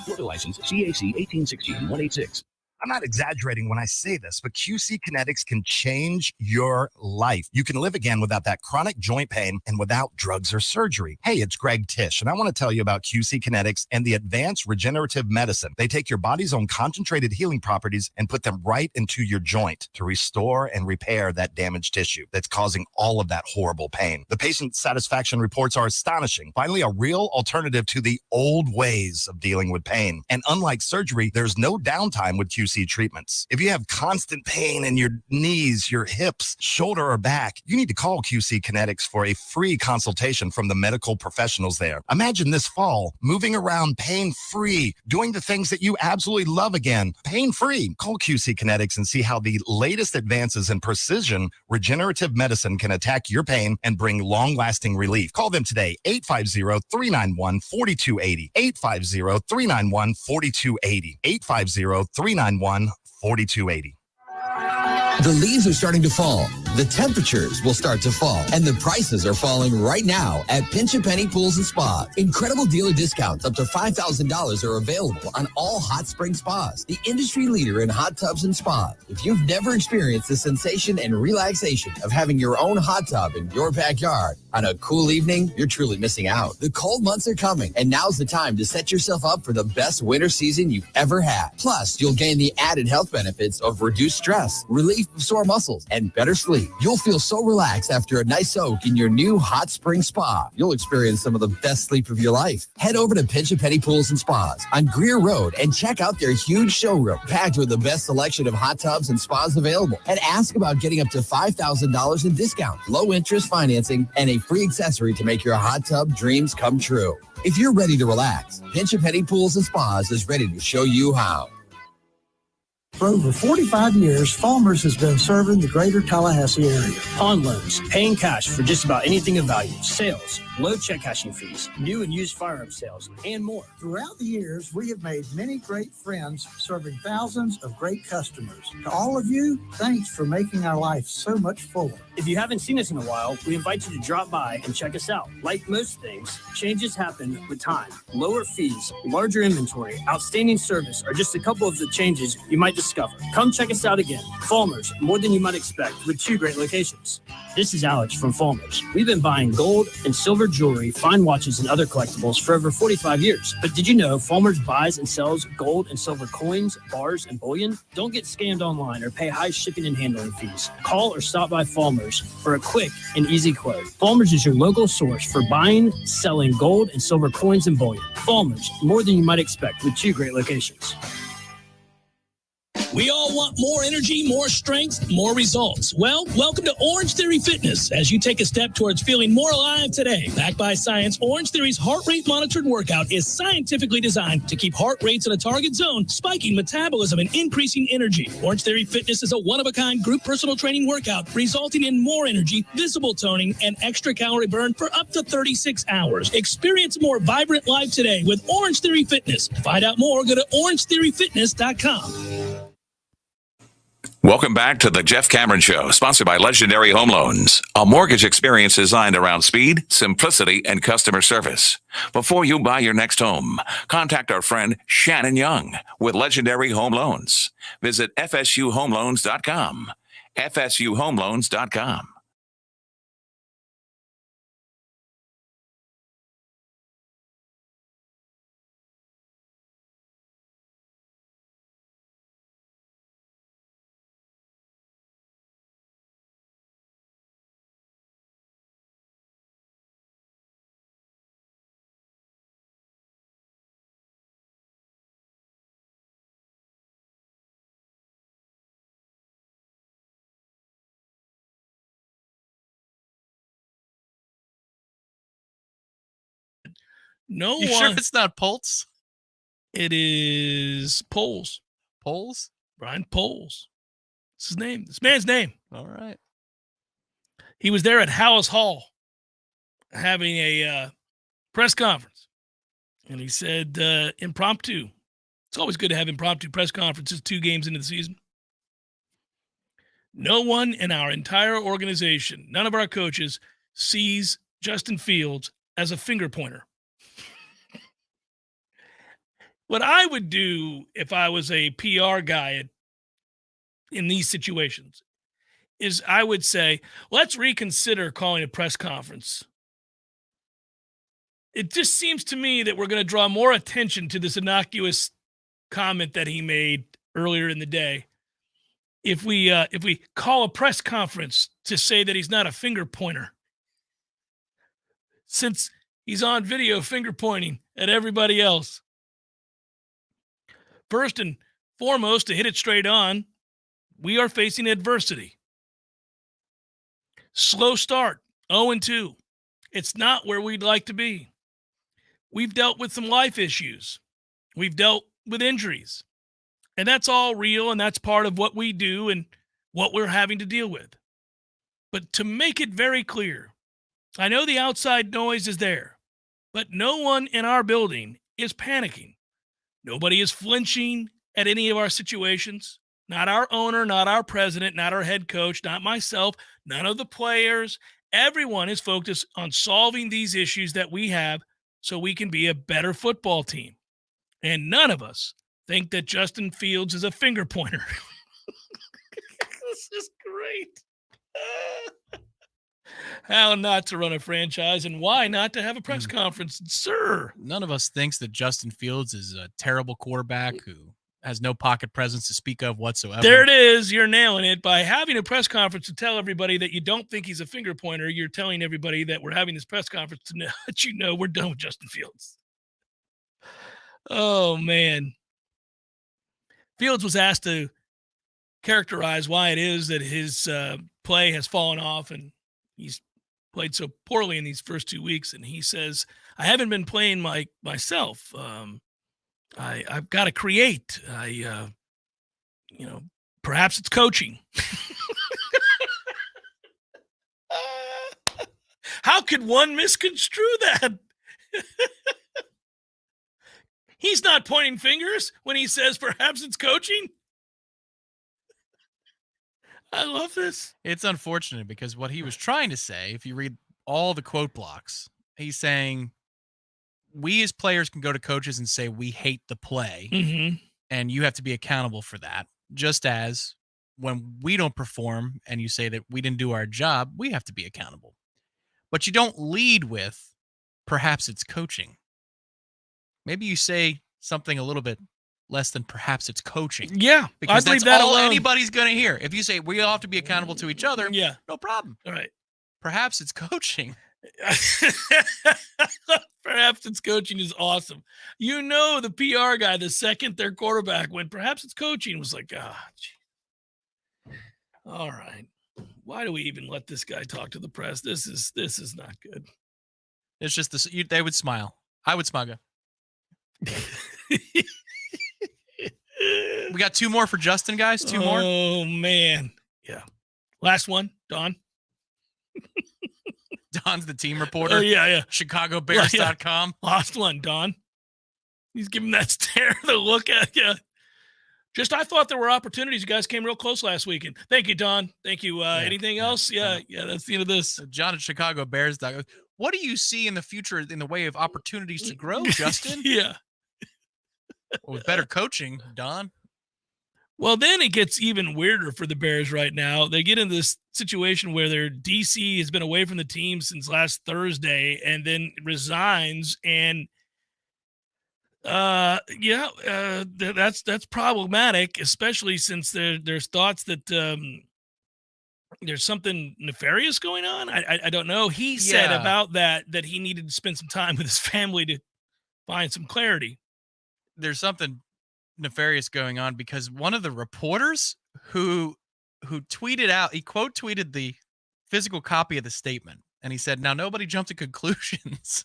Florida license CAC 1816-186. I'm not exaggerating when I say this, but QC Kinetics can change your life. You can live again without that chronic joint pain and without drugs or surgery. Hey, it's Greg Tish, and I want to tell you about QC Kinetics and the advanced regenerative medicine. They take your body's own concentrated healing properties and put them right into your joint to restore and repair that damaged tissue that's causing all of that horrible pain. The patient satisfaction reports are astonishing. Finally, a real alternative to the old ways of dealing with pain. And unlike surgery, there's no downtime with QC treatments. If you have constant pain in your knees, your hips, shoulder, or back, you need to call QC Kinetics for a free consultation from the medical professionals there. Imagine this fall, moving around pain-free, doing the things that you absolutely love again, pain-free. Call QC Kinetics and see how the latest advances in precision regenerative medicine can attack your pain and bring long-lasting relief. Call them today, 850-391-4280, 850-391-4280, 850-391-4280. The leaves are starting to fall, the temperatures will start to fall, and the prices are falling right now at Pinch A Penny Pools and Spas. Incredible dealer discounts up to $5,000 are available on all hot spring spas, the industry leader in hot tubs and spas. If you've never experienced the sensation and relaxation of having your own hot tub in your backyard on a cool evening, you're truly missing out. The cold months are coming, and now's the time to set yourself up for the best winter season you've ever had. Plus, you'll gain the added health benefits of reduced stress, relief of sore muscles, and better sleep. You'll feel so relaxed after a nice soak in your new hot spring spa. You'll experience some of the best sleep of your life. Head over to Pinch A Penny Pools and Spas on Greer Road and check out their huge showroom packed with the best selection of hot tubs and spas available. And ask about getting up to $5,000 in discount, low interest financing, and a free accessory to make your hot tub dreams come true. If you're ready to relax, Pinch A Penny Pools and Spas is ready to show you how. For over 45 years, Falmers has been serving the greater Tallahassee area. Pawn loans, paying cash for just about anything of value, sales, low check cashing fees, new and used firearm sales, and more. Throughout the years, we have made many great friends, serving thousands of great customers. To all of you, thanks for making our life so much fuller. If you haven't seen us in a while, we invite you to drop by and check us out. Like most things, changes happen with time. Lower fees, larger inventory, outstanding service are just a couple of the changes you might discover. Come check us out again. Falmers, more than you might expect, with 2 great locations. This is Alex from Falmers. We've been buying gold and silver jewelry, fine watches, and other collectibles for over 45 years. But did you know Falmers buys and sells gold and silver coins, bars, and bullion? Don't get scammed online or pay high shipping and handling fees. Call or stop by Falmers for a quick and easy quote. Falmers is your local source for buying, selling gold and silver coins and bullion. Falmers, more than you might expect, with 2 great locations. We all want more energy, more strength, more results. Well, welcome to Orange Theory Fitness as you take a step towards feeling more alive today. Backed by science, Orange Theory's heart rate monitored workout is scientifically designed to keep heart rates in a target zone, spiking metabolism and increasing energy. Orange Theory Fitness is a one-of-a-kind group personal training workout resulting in more energy, visible toning, and extra calorie burn for up to 36 hours. Experience a more vibrant life today with Orange Theory Fitness. To find out more, go to orangetheoryfitness.com. Welcome back to the Jeff Cameron Show, sponsored by Legendary Home Loans, a mortgage experience designed around speed, simplicity, and customer service. Before you buy your next home, contact our friend Shannon Young with Legendary Home Loans. Visit FSUHomeLoans.com. FSUHomeLoans.com. No You one. sure it's not Poltz? It is Poles. Poles? Brian Poles. It's his name. This man's name. All right. He was there at Hallis Hall having a press conference. And he said, impromptu. It's always good to have impromptu press conferences 2 games into the season. No one in our entire organization, none of our coaches, sees Justin Fields as a finger pointer. What I would do if I was a PR guy in these situations is I would say, let's reconsider calling a press conference. It just seems to me that we're going to draw more attention to this innocuous comment that he made earlier in the day if we call a press conference to say that he's not a finger pointer, since he's on video finger pointing at everybody else. First and foremost, to hit it straight on, we are facing adversity. Slow start, 0-2. It's not where we'd like to be. We've dealt with some life issues. We've dealt with injuries. And that's all real, and that's part of what we do and what we're having to deal with. But to make it very clear, I know the outside noise is there, but no one in our building is panicking. Nobody is flinching at any of our situations. Not our owner, not our president, not our head coach, not myself, none of the players. Everyone is focused on solving these issues that we have so we can be a better football team. And none of us think that Justin Fields is a finger pointer. This is great. How not to run a franchise and why not to have a press conference, sir. None of us thinks that Justin Fields is a terrible quarterback who has no pocket presence to speak of whatsoever. There it is. You're nailing it. By having a press conference to tell everybody that you don't think he's a finger pointer, you're telling everybody that we're having this press conference to let you know we're done with Justin Fields. Oh, man. Fields was asked to characterize why it is that his play has fallen off and he's played so poorly in these first 2 weeks. And he says, I haven't been playing myself. I've got to create. Perhaps it's coaching. How could one misconstrue that? He's not pointing fingers when he says perhaps it's coaching. I love this. It's unfortunate because what he was trying to say, if you read all the quote blocks, he's saying we as players can go to coaches and say we hate the play, and you have to be accountable for that. Just as when we don't perform and you say that we didn't do our job, we have to be accountable. But you don't lead with perhaps it's coaching. Maybe you say something a little bit less than perhaps it's coaching. Yeah, because I'd leave that's that all alone. Anybody's going to hear. If you say we all have to be accountable to each other, Yeah, no problem. All right. Perhaps it's coaching. Perhaps it's coaching is awesome. You know, the PR guy, the second their quarterback went, perhaps it's coaching, was like, all right. Why do we even let this guy talk to the press? This is not good. It's just this. They would smile. I would smile. We got 2 more for Justin, guys. 2 more. Oh, man. Yeah. Last one, Don. Don's the team reporter. Oh, yeah. ChicagoBears.com. Last one, Don. He's giving that stare, the look at you. I thought there were opportunities. You guys came real close last weekend. Thank you, Don. Thank you. Anything else? Yeah, that's the end of this. John at ChicagoBears.com. What do you see in the future in the way of opportunities to grow, Justin? Yeah. Well, with better coaching, Don. Well, then it gets even weirder for the Bears right now. They get in this situation where their DC has been away from the team since last Thursday and then resigns. And that's problematic, especially since there's thoughts that there's something nefarious going on. I don't know. He said about that he needed to spend some time with his family to find some clarity. There's something nefarious going on because one of the reporters who tweeted out, he quote tweeted the physical copy of the statement, and he said, now nobody jumped to conclusions.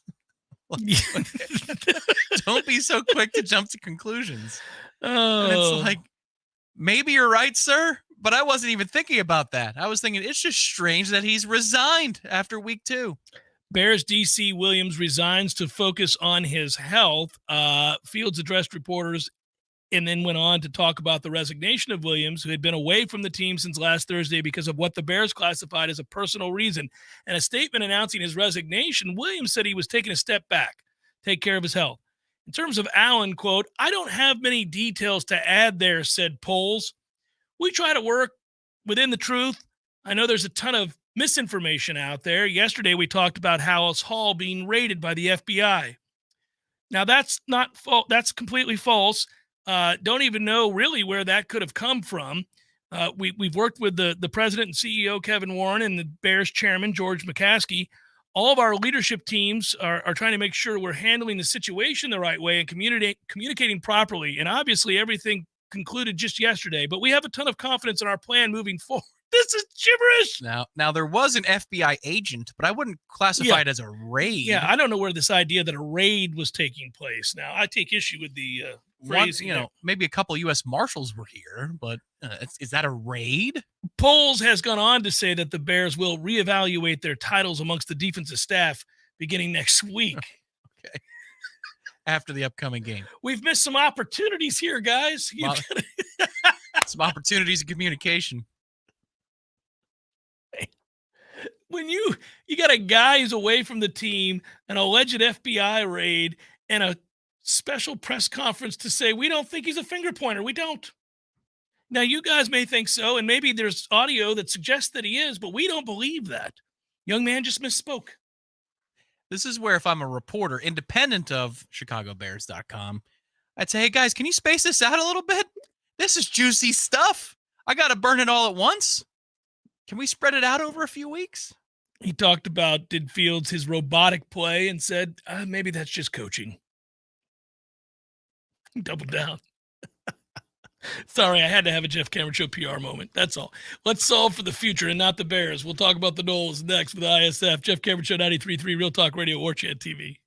Don't be so quick to jump to conclusions. Oh. And it's like, maybe you're right, sir, but I wasn't even thinking about that. I was thinking it's just strange that he's resigned after week 2. Bears DC Williams resigns to focus on his health. Fields addressed reporters and then went on to talk about the resignation of Williams, who had been away from the team since last Thursday because of what the Bears classified as a personal reason. In a statement announcing his resignation, Williams said he was taking a step back, take care of his health. In terms of Allen, quote, "I don't have many details to add there," said Poles. "We try to work within the truth. I know there's a ton of misinformation out there. Yesterday, we talked about Hallis Hall being raided by the FBI. Now, that's not false. That's completely false. Don't even know really where that could have come from. We've worked with the president and CEO, Kevin Warren, and the Bears chairman, George McCaskey. All of our leadership teams are trying to make sure we're handling the situation the right way and communicating properly. And obviously, everything concluded just yesterday, but we have a ton of confidence in our plan moving forward." This is gibberish. Now there was an FBI agent, but I wouldn't classify it as a raid. Yeah, I don't know where this idea that a raid was taking place. Now, I take issue with the phrasing. Maybe a couple U.S. Marshals were here, but is that a raid? Poles has gone on to say that the Bears will reevaluate their titles amongst the defensive staff beginning next week. Okay. After the upcoming game. We've missed some opportunities here, guys. Some opportunities in communication. When you got a guy who's away from the team, an alleged FBI raid, and a special press conference to say, we don't think he's a finger pointer. We don't. Now, you guys may think so, and maybe there's audio that suggests that he is, but we don't believe that. Young man just misspoke. This is where if I'm a reporter, independent of ChicagoBears.com, I'd say, hey, guys, can you space this out a little bit? This is juicy stuff. I got to burn it all at once. Can we spread it out over a few weeks? He talked about, did Fields his robotic play, and said, maybe that's just coaching. Double down. Sorry, I had to have a Jeff Cameron Show PR moment. That's all. Let's solve for the future and not the Bears. We'll talk about the Noles next with ISF. Jeff Cameron Show, 93.3 Real Talk Radio, Warchant TV.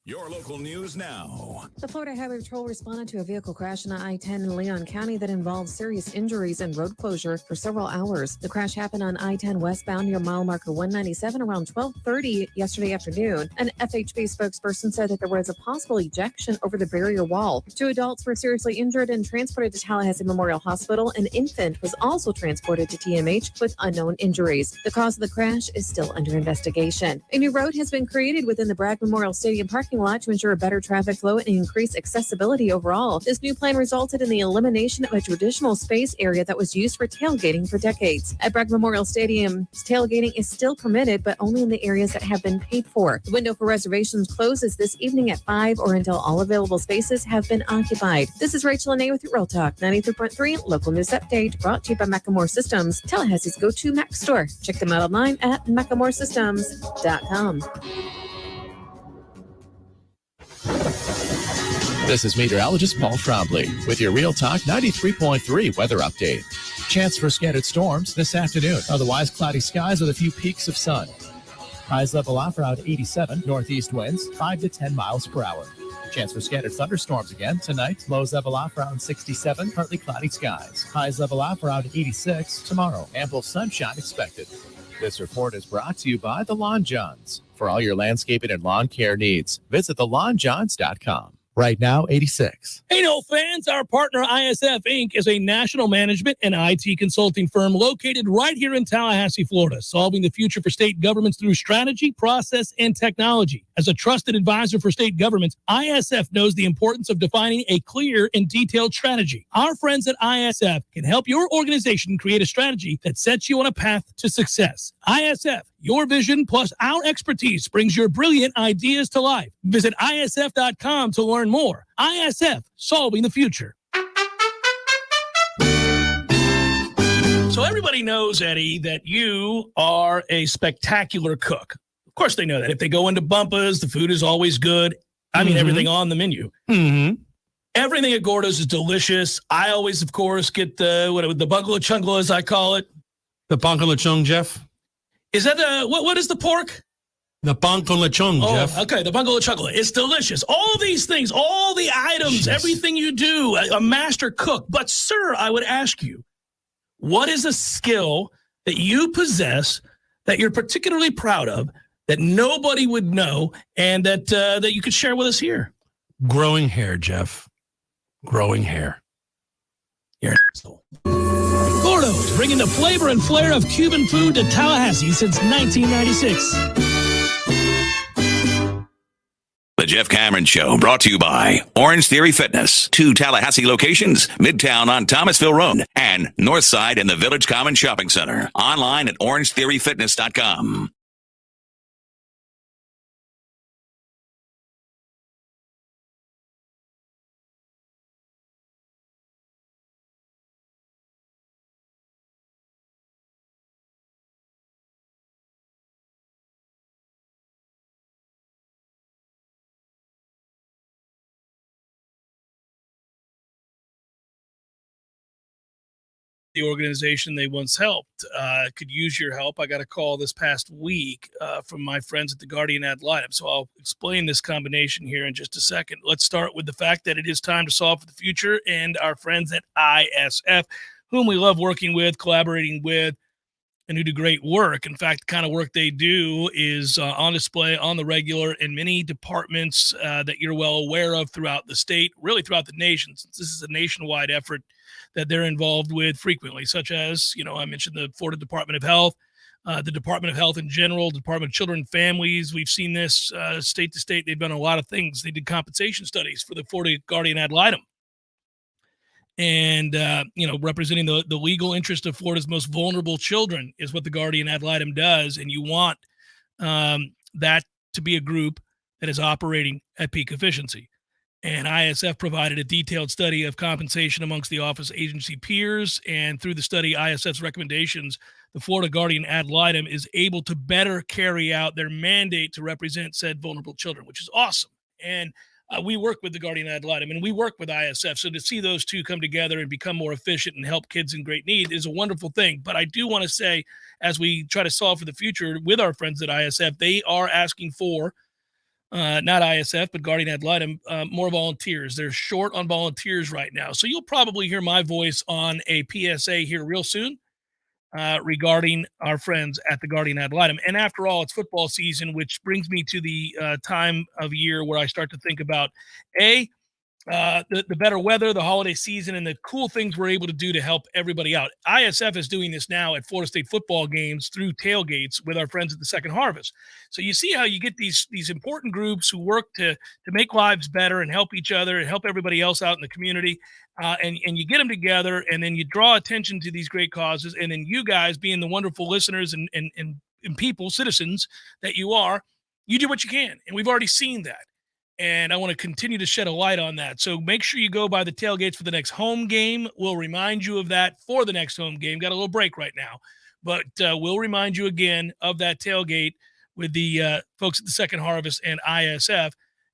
Your local news now. The Florida Highway Patrol responded to a vehicle crash in I-10 in Leon County that involved serious injuries and road closure for several hours. The crash happened on I-10 westbound near mile marker 197 around 12:30 yesterday afternoon. An FHP spokesperson said that there was a possible ejection over the barrier wall. 2 adults were seriously injured and transported to Tallahassee Memorial Hospital. An infant was also transported to TMH with unknown injuries. The cause of the crash is still under investigation. A new road has been created within the Bragg Memorial Stadium parking lot to ensure better traffic flow and increase accessibility overall. This new plan resulted in the elimination of a traditional space area that was used for tailgating for decades. At Bragg Memorial Stadium, tailgating is still permitted, but only in the areas that have been paid for. The window for reservations closes this evening at 5 or until all available spaces have been occupied. This is Rachel Anay with Real Talk 93.3 Local News Update, brought to you by Macklemore Systems, Tallahassee's go-to Mac store. Check them out online at MaclemoreSystems.com. This is meteorologist Paul Trombley with your Real Talk 93.3 weather update. Chance for scattered storms this afternoon. Otherwise, cloudy skies with a few peaks of sun. Highs level off around 87. Northeast winds 5 to 10 miles per hour. Chance for scattered thunderstorms again tonight. Lows level off around 67. Partly cloudy skies. Highs level off around 86 tomorrow. Ample sunshine expected. This report is brought to you by The Lawn Johns. For all your landscaping and lawn care needs, visit thelawnjohns.com. Right now, 86. Hey, no fans, our partner ISF Inc. is a national management and IT consulting firm located right here in Tallahassee, Florida, solving the future for state governments through strategy, process, and technology. As a trusted advisor for state governments, ISF knows the importance of defining a clear and detailed strategy. Our friends at ISF can help your organization create a strategy that sets you on a path to success. ISF, your vision plus our expertise brings your brilliant ideas to life. Visit ISF.com to learn more. ISF, solving the future. So everybody knows, Eddie, that you are a spectacular cook. Of course they know that. If they go into Bumpa's, the food is always good. I mean, everything on the menu. Everything at Gordo's is delicious. I always, of course, get the bungalow chungla, as I call it. The bungalow chung, Jeff? Is that what is the pork? The pan con lechon, Jeff. Okay, the pan con lechon. It's delicious. All these things, all the items, everything you do, a master cook. But, sir, I would ask you, what is a skill that you possess that you're particularly proud of that nobody would know and that you could share with us here? Growing hair, Jeff. Growing hair. You're an asshole. Gordo's, bringing the flavor and flair of Cuban food to Tallahassee since 1996. The Jeff Cameron Show, brought to you by Orange Theory Fitness. 2 Tallahassee locations, Midtown on Thomasville Road and Northside in the Village Common Shopping Center. Online at orangetheoryfitness.com. The organization they once helped could use your help. I got a call this past week from my friends at the Guardian Ad Litem. So I'll explain this combination here in just a second. Let's start with the fact that it is time to solve for the future, and our friends at ISF, whom we love working with, collaborating with, and who do great work. In fact, the kind of work they do is on display on the regular in many departments that you're well aware of throughout the state, really throughout the nation, since this is a nationwide effort that they're involved with frequently, such as, I mentioned the Florida Department of Health, the Department of Health in general, Department of Children and Families. We've seen this state to state. They've done a lot of things. They did compensation studies for the Florida Guardian Ad Litem. And, representing the legal interest of Florida's most vulnerable children is what the Guardian Ad Litem does. And you want that to be a group that is operating at peak efficiency. And ISF provided a detailed study of compensation amongst the office agency peers. And through the study, ISF's recommendations, the Florida Guardian Ad Litem is able to better carry out their mandate to represent said vulnerable children, which is awesome. And we work with the Guardian Ad Litem and we work with ISF. So to see those two come together and become more efficient and help kids in great need is a wonderful thing. But I do want to say, as we try to solve for the future with our friends at ISF, they are asking for, not ISF, but Guardian Ad Litem, more volunteers. They're short on volunteers right now. So you'll probably hear my voice on a PSA here real soon regarding our friends at the Guardian Ad Litem. And after all, it's football season, which brings me to the time of year where I start to think about, the better weather, the holiday season, and the cool things we're able to do to help everybody out. ISF is doing this now at Florida State football games through tailgates with our friends at the Second Harvest. So you see how you get these important groups who work to make lives better and help each other and help everybody else out in the community. And you get them together, and then you draw attention to these great causes. And then you guys, being the wonderful listeners and people, citizens that you are, you do what you can. And we've already seen that. And I want to continue to shed a light on that. So make sure you go by the tailgates for the next home game. We'll remind you of that for the next home game. Got a little break right now. But we'll remind you again of that tailgate with the folks at the Second Harvest and ISF.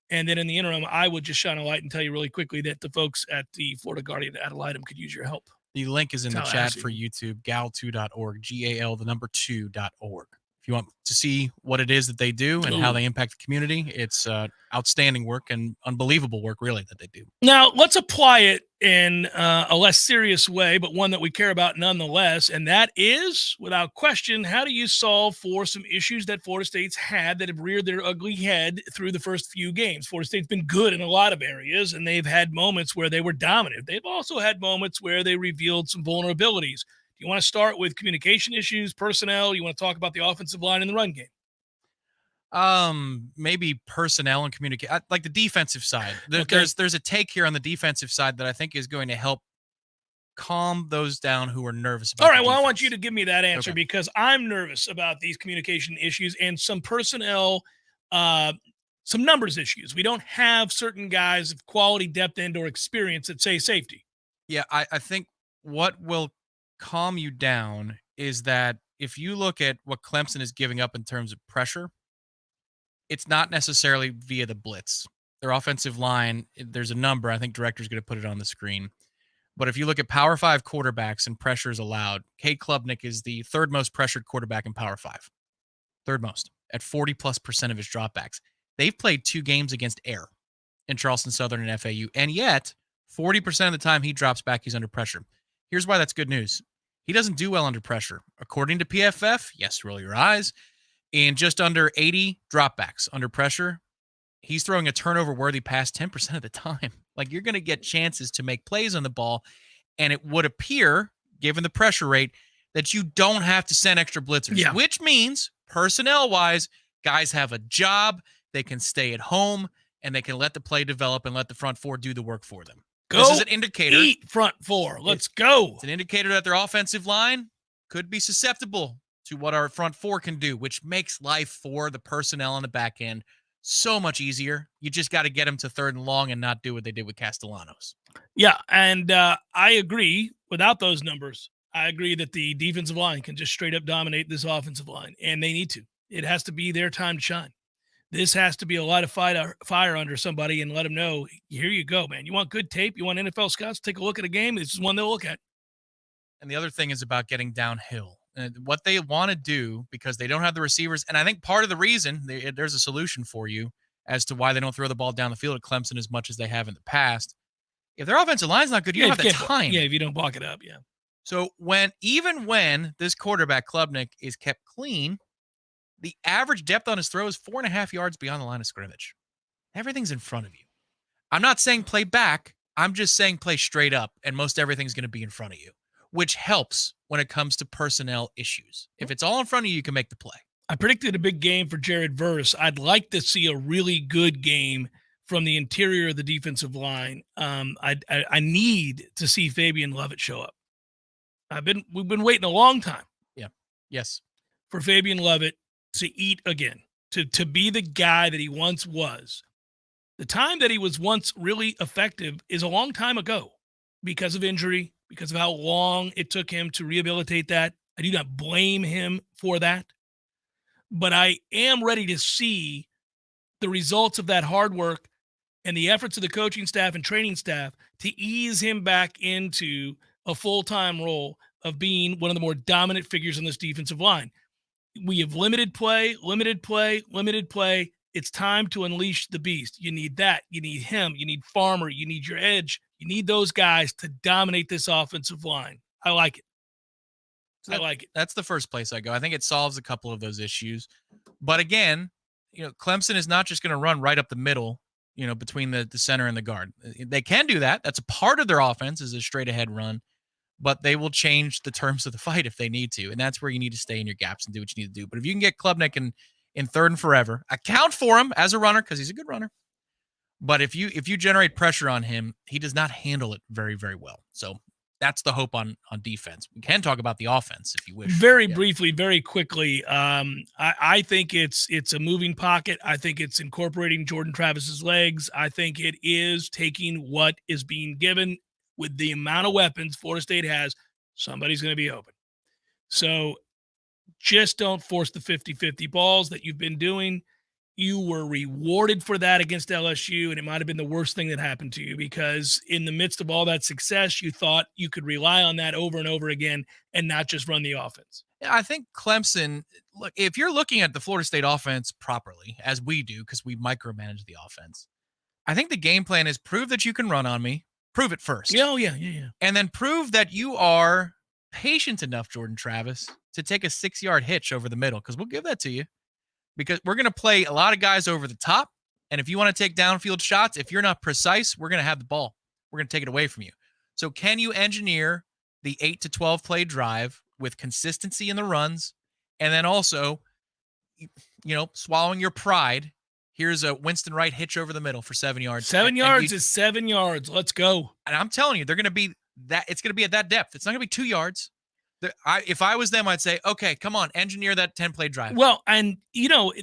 And then in the interim, I would just shine a light and tell you really quickly that the folks at the Florida Guardian Ad Litem could use your help. The link is in the chat for YouTube, gal2.org, GAL2.org. If you want to see what it is that they do and how they impact the community, it's outstanding work and unbelievable work, really, that they do. Now, let's apply it in a less serious way, but one that we care about nonetheless, and that is, without question, how do you solve for some issues that Florida State's had that have reared their ugly head through the first few games? Florida State's been good in a lot of areas, and they've had moments where they were dominant. They've also had moments where they revealed some vulnerabilities. You want to start with communication issues, personnel? You want to talk about the offensive line and the run game? Maybe personnel and communicate, like the defensive side. There's a take here on the defensive side that I think is going to help calm those down who are nervous about. All right, well, I want you to give me that answer because I'm nervous about these communication issues and some personnel, some numbers issues. We don't have certain guys of quality, depth, and/or experience that say safety. Yeah, I think what will calm you down is that if you look at what Clemson is giving up in terms of pressure, it's not necessarily via the blitz. Their offensive line, there's a number. I think director's going to put it on the screen. But if you look at Power 5 quarterbacks and pressures allowed, Cade Klubnik is the third most pressured quarterback in Power 5. Third most. at 40+% of his dropbacks. They've played 2 games against air in Charleston Southern and FAU, and yet 40% of the time he drops back, he's under pressure. Here's why that's good news. He doesn't do well under pressure. According to PFF, yes, roll your eyes, in just under 80 dropbacks under pressure, he's throwing a turnover-worthy pass 10% of the time. Like, you're going to get chances to make plays on the ball, and it would appear, given the pressure rate, that you don't have to send extra blitzers, which means, personnel-wise, guys have a job, they can stay at home, and they can let the play develop and let the front four do the work for them. This is an indicator. Eat front four. Let's go. It's an indicator that their offensive line could be susceptible to what our front four can do, which makes life for the personnel on the back end so much easier. You just got to get them to 3rd and long and not do what they did with Castellanos. Yeah, and I agree. Without those numbers, I agree that the defensive line can just straight up dominate this offensive line, and they need to. It has to be their time to shine. This has to be a light of fire under somebody and let them know, here you go, man. You want good tape? You want NFL scouts? Take a look at a game. This is one they'll look at. And the other thing is about getting downhill. What they want to do, because they don't have the receivers, and I think part of the reason, there's a solution for you as to why they don't throw the ball down the field at Clemson as much as they have in the past. If their offensive line's not good, you don't have the time. Yeah, if you don't block it up, yeah. So even when this quarterback, Klubnik, is kept clean, the average depth on his throw is 4.5 yards beyond the line of scrimmage. Everything's in front of you. I'm not saying play back. I'm just saying play straight up, and most everything's going to be in front of you, which helps when it comes to personnel issues. If it's all in front of you, you can make the play. I predicted a big game for Jared Verse. I'd like to see a really good game from the interior of the defensive line. I need to see Fabian Lovett show up. We've been waiting a long time. Yeah. Yes. For Fabian Lovett to eat again, to be the guy that he once was. The time that he was once really effective is a long time ago because of injury, because of how long it took him to rehabilitate that. I do not blame him for that. But I am ready to see the results of that hard work and the efforts of the coaching staff and training staff to ease him back into a full-time role of being one of the more dominant figures on this defensive line. We have limited play. It's time to unleash the beast. You need that. You need him. You need Farmer. You need your edge. You need those guys to dominate this offensive line. I like it. I like it. That's the first place I go. I think it solves a couple of those issues. But again, Clemson is not just going to run right up the middle, between the center and the guard. They can do that. That's a part of their offense, is a straight ahead run. But they will change the terms of the fight if they need to. And that's where you need to stay in your gaps and do what you need to do. But if you can get Klubnik in 3rd and forever, account for him as a runner because he's a good runner. But if you generate pressure on him, he does not handle it very, very well. So that's the hope on defense. We can talk about the offense if you wish. Very briefly, very quickly. I think it's a moving pocket. I think it's incorporating Jordan Travis's legs. I think it is taking what is being given. With the amount of weapons Florida State has, somebody's going to be open. So just don't force the 50-50 balls that you've been doing. You were rewarded for that against LSU, and it might have been the worst thing that happened to you because in the midst of all that success, you thought you could rely on that over and over again and not just run the offense. I think Clemson, look, if you're looking at the Florida State offense properly, as we do because we micromanage the offense, I think the game plan is prove that you can run on me. Prove it first. Yeah. And then prove that you are patient enough, Jordan Travis, to take a 6-yard hitch over the middle, because we'll give that to you. Because we're going to play a lot of guys over the top, and if you want to take downfield shots, if you're not precise, we're going to have the ball. We're going to take it away from you. So can you engineer the 8 to 12 play drive with consistency in the runs, and then also, swallowing your pride? Here's a Winston Wright hitch over the middle for 7 yards. 7 yards is 7 yards. Let's go. And I'm telling you, they're going to be that. It's going to be at that depth. It's not going to be 2 yards. If I was them, I'd say, okay, come on, engineer that 10-play drive. Well, and,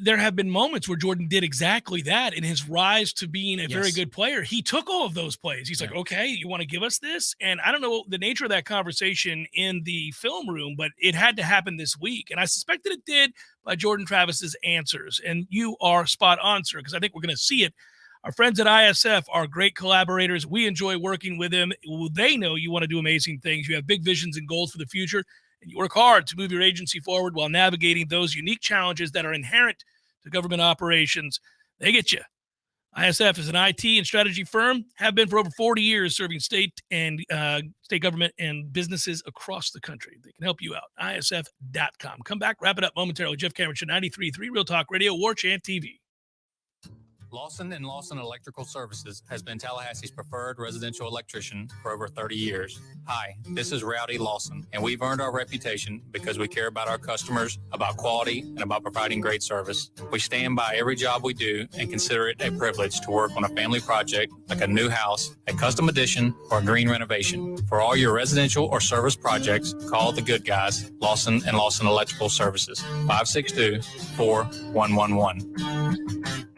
there have been moments where Jordan did exactly that in his rise to being a very good player. He took all of those plays. He's like, okay, you want to give us this? And I don't know the nature of that conversation in the film room, but it had to happen this week. And I suspect that it did by Jordan Travis's answers. And you are spot on, sir, because I think we're going to see it. Our friends at ISF are great collaborators. We enjoy working with them. They know you want to do amazing things. You have big visions and goals for the future, and you work hard to move your agency forward while navigating those unique challenges that are inherent to government operations. They get you. ISF is an IT and strategy firm, have been for over 40 years, serving state government and businesses across the country. They can help you out. ISF.com. Come back, wrap it up momentarily. Jeff Cameron Show, 93.3 Real Talk Radio, Warchant TV. Lawson & Lawson Electrical Services has been Tallahassee's preferred residential electrician for over 30 years. Hi, this is Rowdy Lawson, and we've earned our reputation because we care about our customers, about quality, and about providing great service. We stand by every job we do and consider it a privilege to work on a family project like a new house, a custom addition, or a green renovation. For all your residential or service projects, call the good guys, Lawson & Lawson Electrical Services, 562-4111.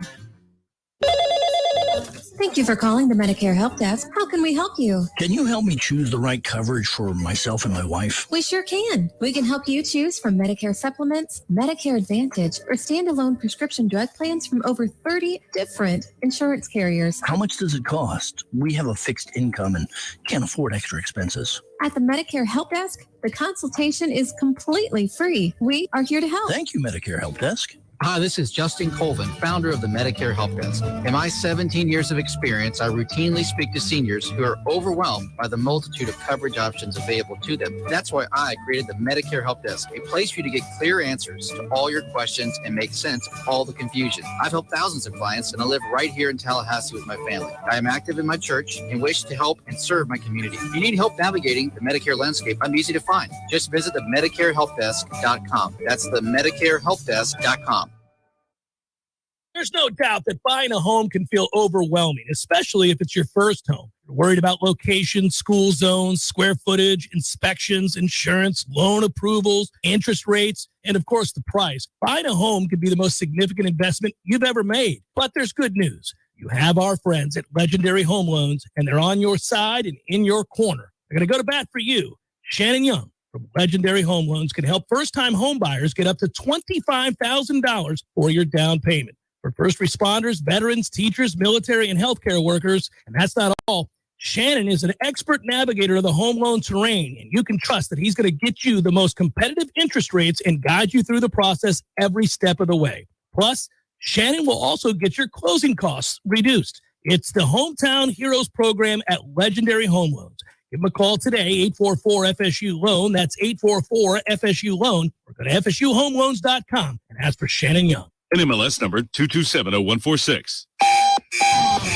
Thank you for calling the Medicare Help Desk. How can we help you? Can you help me choose the right coverage for myself and my wife? We sure can. We can help you choose from Medicare Supplements, Medicare Advantage, or standalone prescription drug plans from over 30 different insurance carriers. How much does it cost? We have a fixed income and can't afford extra expenses. At the Medicare Help Desk, the consultation is completely free. We are here to help. Thank you, Medicare Help Desk. Hi, this is Justin Colvin, founder of the Medicare Help Desk. In my 17 years of experience, I routinely speak to seniors who are overwhelmed by the multitude of coverage options available to them. That's why I created the Medicare Help Desk, a place for you to get clear answers to all your questions and make sense of all the confusion. I've helped thousands of clients, and I live right here in Tallahassee with my family. I am active in my church and wish to help and serve my community. If you need help navigating the Medicare landscape, I'm easy to find. Just visit the MedicareHelpDesk.com. That's the MedicareHelpDesk.com. There's no doubt that buying a home can feel overwhelming, especially if it's your first home. You're worried about location, school zones, square footage, inspections, insurance, loan approvals, interest rates, and of course the price. Buying a home could be the most significant investment you've ever made. But there's good news. You have our friends at Legendary Home Loans, and they're on your side and in your corner. They're going to go to bat for you. Shannon Young from Legendary Home Loans can help first-time home buyers get up to $25,000 for your down payment. For first responders, veterans, teachers, military, and healthcare workers. And that's not all. Shannon is an expert navigator of the home loan terrain, and you can trust that he's going to get you the most competitive interest rates and guide you through the process every step of the way. Plus, Shannon will also get your closing costs reduced. It's the Hometown Heroes program at Legendary Home Loans. Give them a call today, 844-FSU-LOAN. That's 844-FSU-LOAN. Or go to FSUHomeLoans.com and ask for Shannon Young. NMLS number 2270146.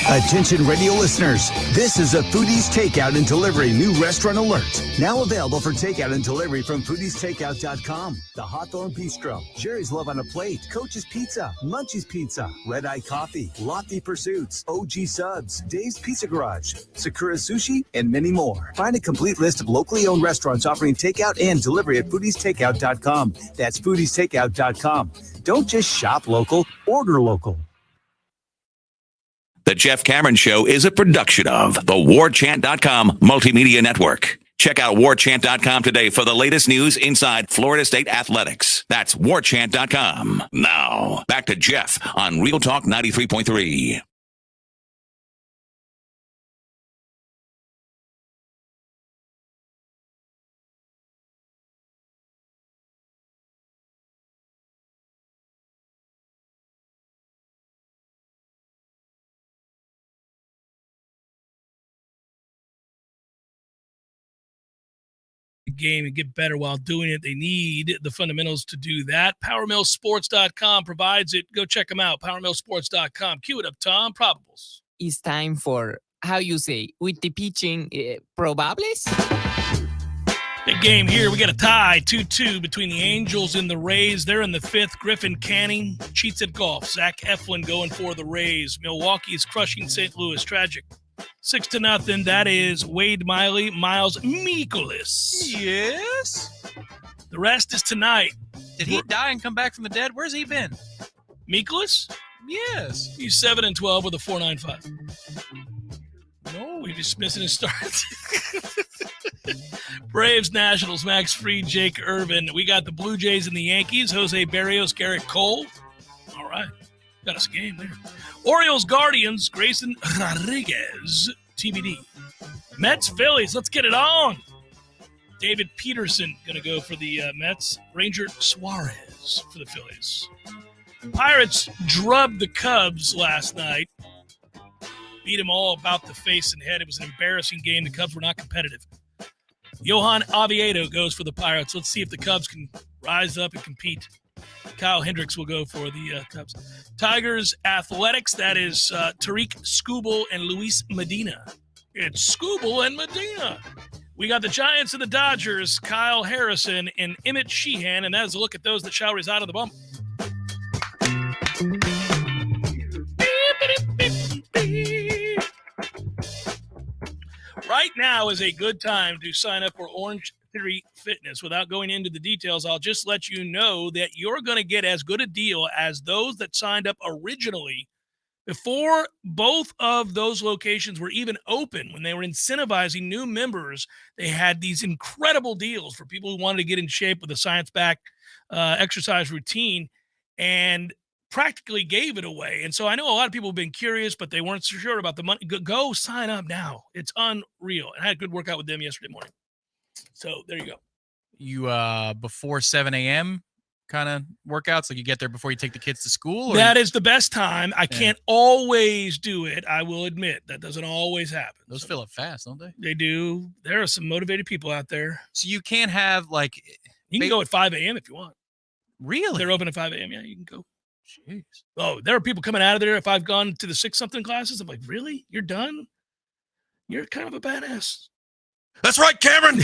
Attention radio listeners, this is a Foodies Takeout and Delivery new restaurant alert. Now available for takeout and delivery from foodiestakeout.com. The Hawthorne Bistro, Jerry's Love on a Plate, Coach's Pizza, Munchie's Pizza, Red Eye Coffee, Lofty Pursuits, OG Subs, Dave's Pizza Garage, Sakura Sushi, and many more. Find a complete list of locally owned restaurants offering takeout and delivery at foodiestakeout.com. That's foodiestakeout.com. Don't just shop local, order local. The Jeff Cameron Show is a production of the Warchant.com Multimedia Network. Check out Warchant.com today for the latest news inside Florida State athletics. That's Warchant.com. Now, back to Jeff on Real Talk 93.3. Game and get better while doing it. They need the fundamentals to do that. PowerMillSports.com provides it. Go check them out. PowerMillSports.com. Cue it up, Tom. Probables. It's time for, how you say, with the pitching, probables? Big game here. We got a tie, 2-2 between the Angels and the Rays. They're in the fifth. Griffin Canning cheats at golf. Zach Eflin going for the Rays. Milwaukee is crushing St. Louis. Tragic. 6-0. That is Wade Miley, Miles Mikolas. Yes. The rest is tonight. Did he die and come back from the dead? Where's he been? Mikolas? Yes. He's 7-12 with a 4.95. No, we just missing his start. Braves, Nationals, Max Fried, Jake Irvin. We got the Blue Jays and the Yankees. Jose Barrios, Garrett Cole. All right. Got us a game there. Orioles, Guardians, Grayson Rodriguez, TBD. Mets, Phillies, let's get it on. David Peterson going to go for the Mets. Ranger Suarez wins for the Phillies. Pirates drubbed the Cubs last night. Beat them all about the face and head. It was an embarrassing game. The Cubs were not competitive. Johan Oviedo goes for the Pirates. Let's see if the Cubs can rise up and compete. Kyle Hendricks will go for the Cubs. Tigers Athletics, that is Tariq Skubal and Luis Medina. It's Skubal and Medina. We got the Giants and the Dodgers, Kyle Harrison and Emmett Sheehan, and that is a look at those that shall reside on the bump. Right now is a good time to sign up for Orange Theory Fitness. Without going into the details, I'll just let you know that you're going to get as good a deal as those that signed up originally before both of those locations were even open. When they were incentivizing new members, they had these incredible deals for people who wanted to get in shape with a science-backed exercise routine, and practically gave it away. And so I know a lot of people have been curious, but they weren't so sure about the money. Go sign up now. It's unreal. And I had a good workout with them yesterday morning. So there you go. You before 7 a.m. kind of workouts, like you get there before you take the kids to school? Or that is the best time. I can't always do it. I will admit that doesn't always happen. Those fill up fast, don't they? They do. There are some motivated people out there. So you can't have like... You can go at 5 a.m. if you want. Really? They're open at 5 a.m. Yeah, you can go. Jeez. Oh, there are people coming out of there. If I've gone to the 6-something classes, I'm like, really? You're done? You're kind of a badass. That's right, Cameron.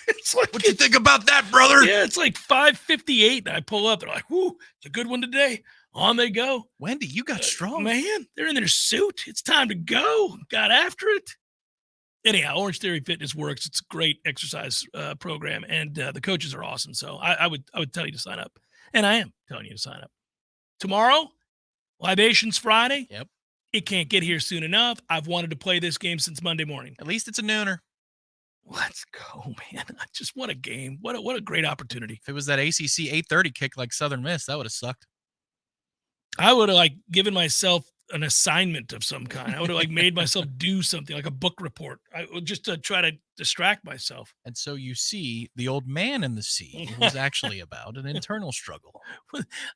It's like, what do you think about that, brother? Yeah, it's like 5:58, and I pull up. They're like, whoo, it's a good one today. On they go. Wendy, you got strong. Man, they're in their suit. It's time to go. Got after it. Anyhow, Orange Theory Fitness works. It's a great exercise program, and the coaches are awesome. So I would tell you to sign up, and I am telling you to sign up. Tomorrow, Libations Friday. Yep. It can't get here soon enough. I've wanted to play this game since Monday morning. At least it's a nooner. Let's go, man. Just what a game. What a great opportunity. If it was that ACC 8:30 kick like Southern Miss, that would have sucked. I would have given myself an assignment of some kind. I would have made myself do something like a book report. I would just to try to distract myself. And so you see The Old Man in the Sea was actually about an internal struggle.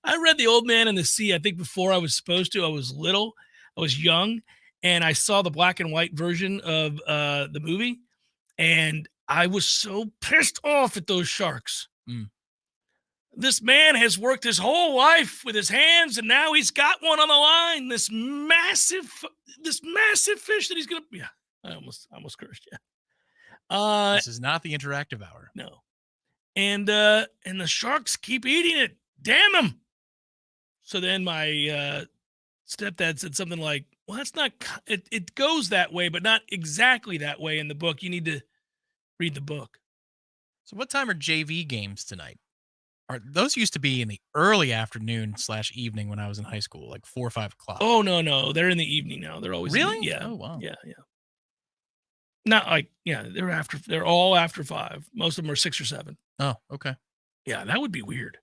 I read The Old Man in the Sea, I think before I was supposed to. I was little, I was young, and I saw the black and white version of the movie, and I was so pissed off at those sharks. This man has worked his whole life with his hands, and now he's got one on the line. This massive fish that he's gonna. Yeah, I almost cursed. Yeah. This is not the interactive hour. No. And the sharks keep eating it. Damn them. So then my stepdad said something like, "Well, that's not. It goes that way, but not exactly that way in the book. You need to read the book." So what time are JV games tonight? Those used to be in the early afternoon / evening when I was in high school, like 4 or 5 o'clock. Oh, no. They're in the evening now. They're always really? Yeah. Oh, wow. Yeah. Not they're all after 5. Most of them are 6 or 7. Oh, okay. Yeah, that would be weird.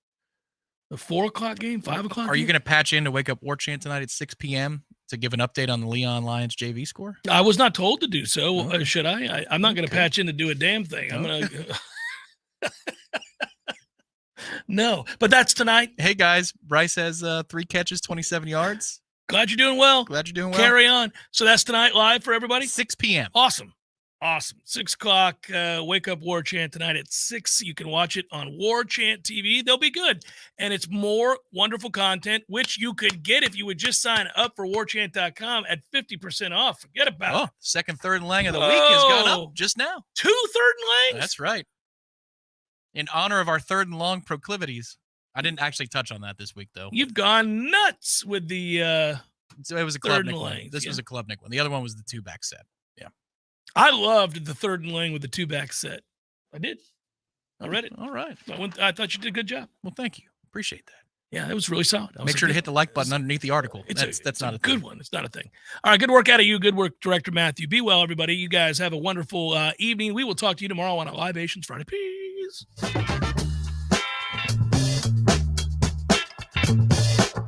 The 4 o'clock game, 5 o'clock. Are you going to patch in to Wake Up Warchant tonight at 6 p.m. to give an update on the Leon Lions JV score? I was not told to do so. Should I? I'm not going to patch in to do a damn thing. I'm going to. No, but that's tonight. Hey, guys. Bryce has 3 catches, 27 yards. Glad you're doing well. Carry on. So that's tonight live for everybody? 6 p.m. Awesome. 6 o'clock, Wake Up War Chant tonight at 6. You can watch it on War Chant TV. They'll be good. And it's more wonderful content, which you could get if you would just sign up for warchant.com at 50% off. Forget about it. Second, third, and lang of the week has gone up just now. 2 third and langs? That's right. In honor of our third and long proclivities. I didn't actually touch on that this week, though. You've gone nuts with the so it was a Klubnik one. This was a Klubnik one. The other one was the 2-back set. Yeah. I loved the third and lang with the 2-back set. I did. I read it. All right. I thought you did a good job. Well, thank you. Appreciate that. Yeah, it was really solid. Make sure to hit the like button underneath the article. That's not a good one. It's not a thing. All right, good work out of you. Good work, Director Matthew. Be well, everybody. You guys have a wonderful evening. We will talk to you tomorrow on a Libations Friday. Peace.